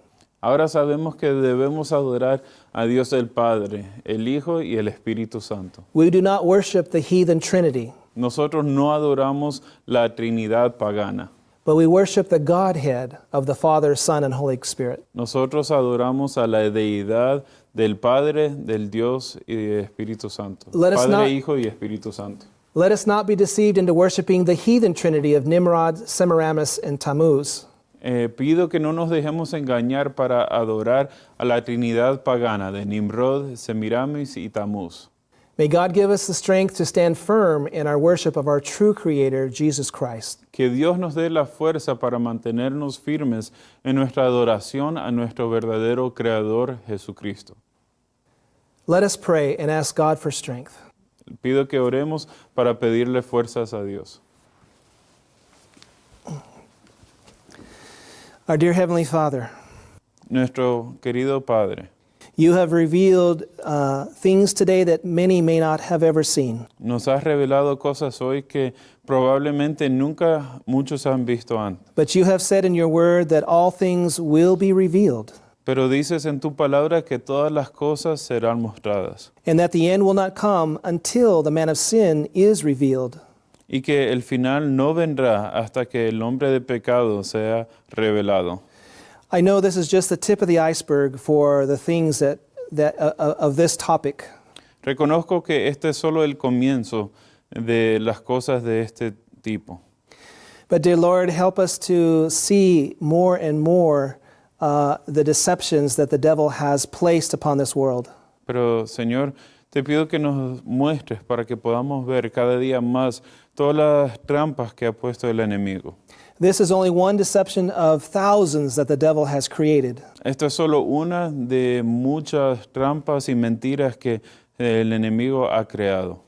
Speaker 2: Ahora sabemos que debemos adorar a Dios el Padre, el Hijo y el Espíritu Santo.
Speaker 1: We do not worship the heathen Trinity,
Speaker 2: Nosotros no adoramos la Trinidad pagana.
Speaker 1: but we worship the Godhead of the Father, Son, and Holy Spirit.
Speaker 2: Nosotros adoramos a la deidad del Padre, del Dios y del Espíritu Santo.
Speaker 1: Let us
Speaker 2: Padre,
Speaker 1: not-
Speaker 2: Hijo y Espíritu Santo.
Speaker 1: Let us not be deceived into worshiping the heathen Trinity of Nimrod, Semiramis, and Tammuz.
Speaker 2: Pido que no nos dejemos engañar para adorar a la Trinidad pagana de Nimrod, Semiramis y Tamuz.
Speaker 1: May God give us the strength to stand firm in our worship of our true Creator, Jesus Christ.
Speaker 2: Que Dios nos dé la fuerza para mantenernos firmes en nuestra adoración a nuestro verdadero Creador Jesucristo.
Speaker 1: Let us pray and ask God for strength.
Speaker 2: Pido que oremos para pedirle fuerzas a Dios.
Speaker 1: Our dear Heavenly Father,
Speaker 2: Nuestro querido Padre,
Speaker 1: you have revealed things today that many may not have ever seen.
Speaker 2: nos has revelado cosas hoy que probablemente nunca muchos han visto antes.
Speaker 1: But you have said in your word that all things will be revealed,
Speaker 2: Pero dices en tu palabra que todas las cosas serán mostradas
Speaker 1: and that the end will not come until the man of sin is revealed.
Speaker 2: y que el final no vendrá hasta que el hombre de pecado sea revelado.
Speaker 1: I know this is just the tip of the iceberg for the things of this topic.
Speaker 2: Reconozco que este es solo el comienzo de las cosas de este tipo.
Speaker 1: But dear Lord, help us to see more and more the deceptions that the devil has placed upon this world.
Speaker 2: Pero Señor, te pido que nos muestres para que podamos ver cada día más todas las trampas que ha puesto el enemigo.
Speaker 1: This is only one deception of thousands that the devil has created.
Speaker 2: Esto es solo una de muchas trampas y mentiras que el enemigo ha creado.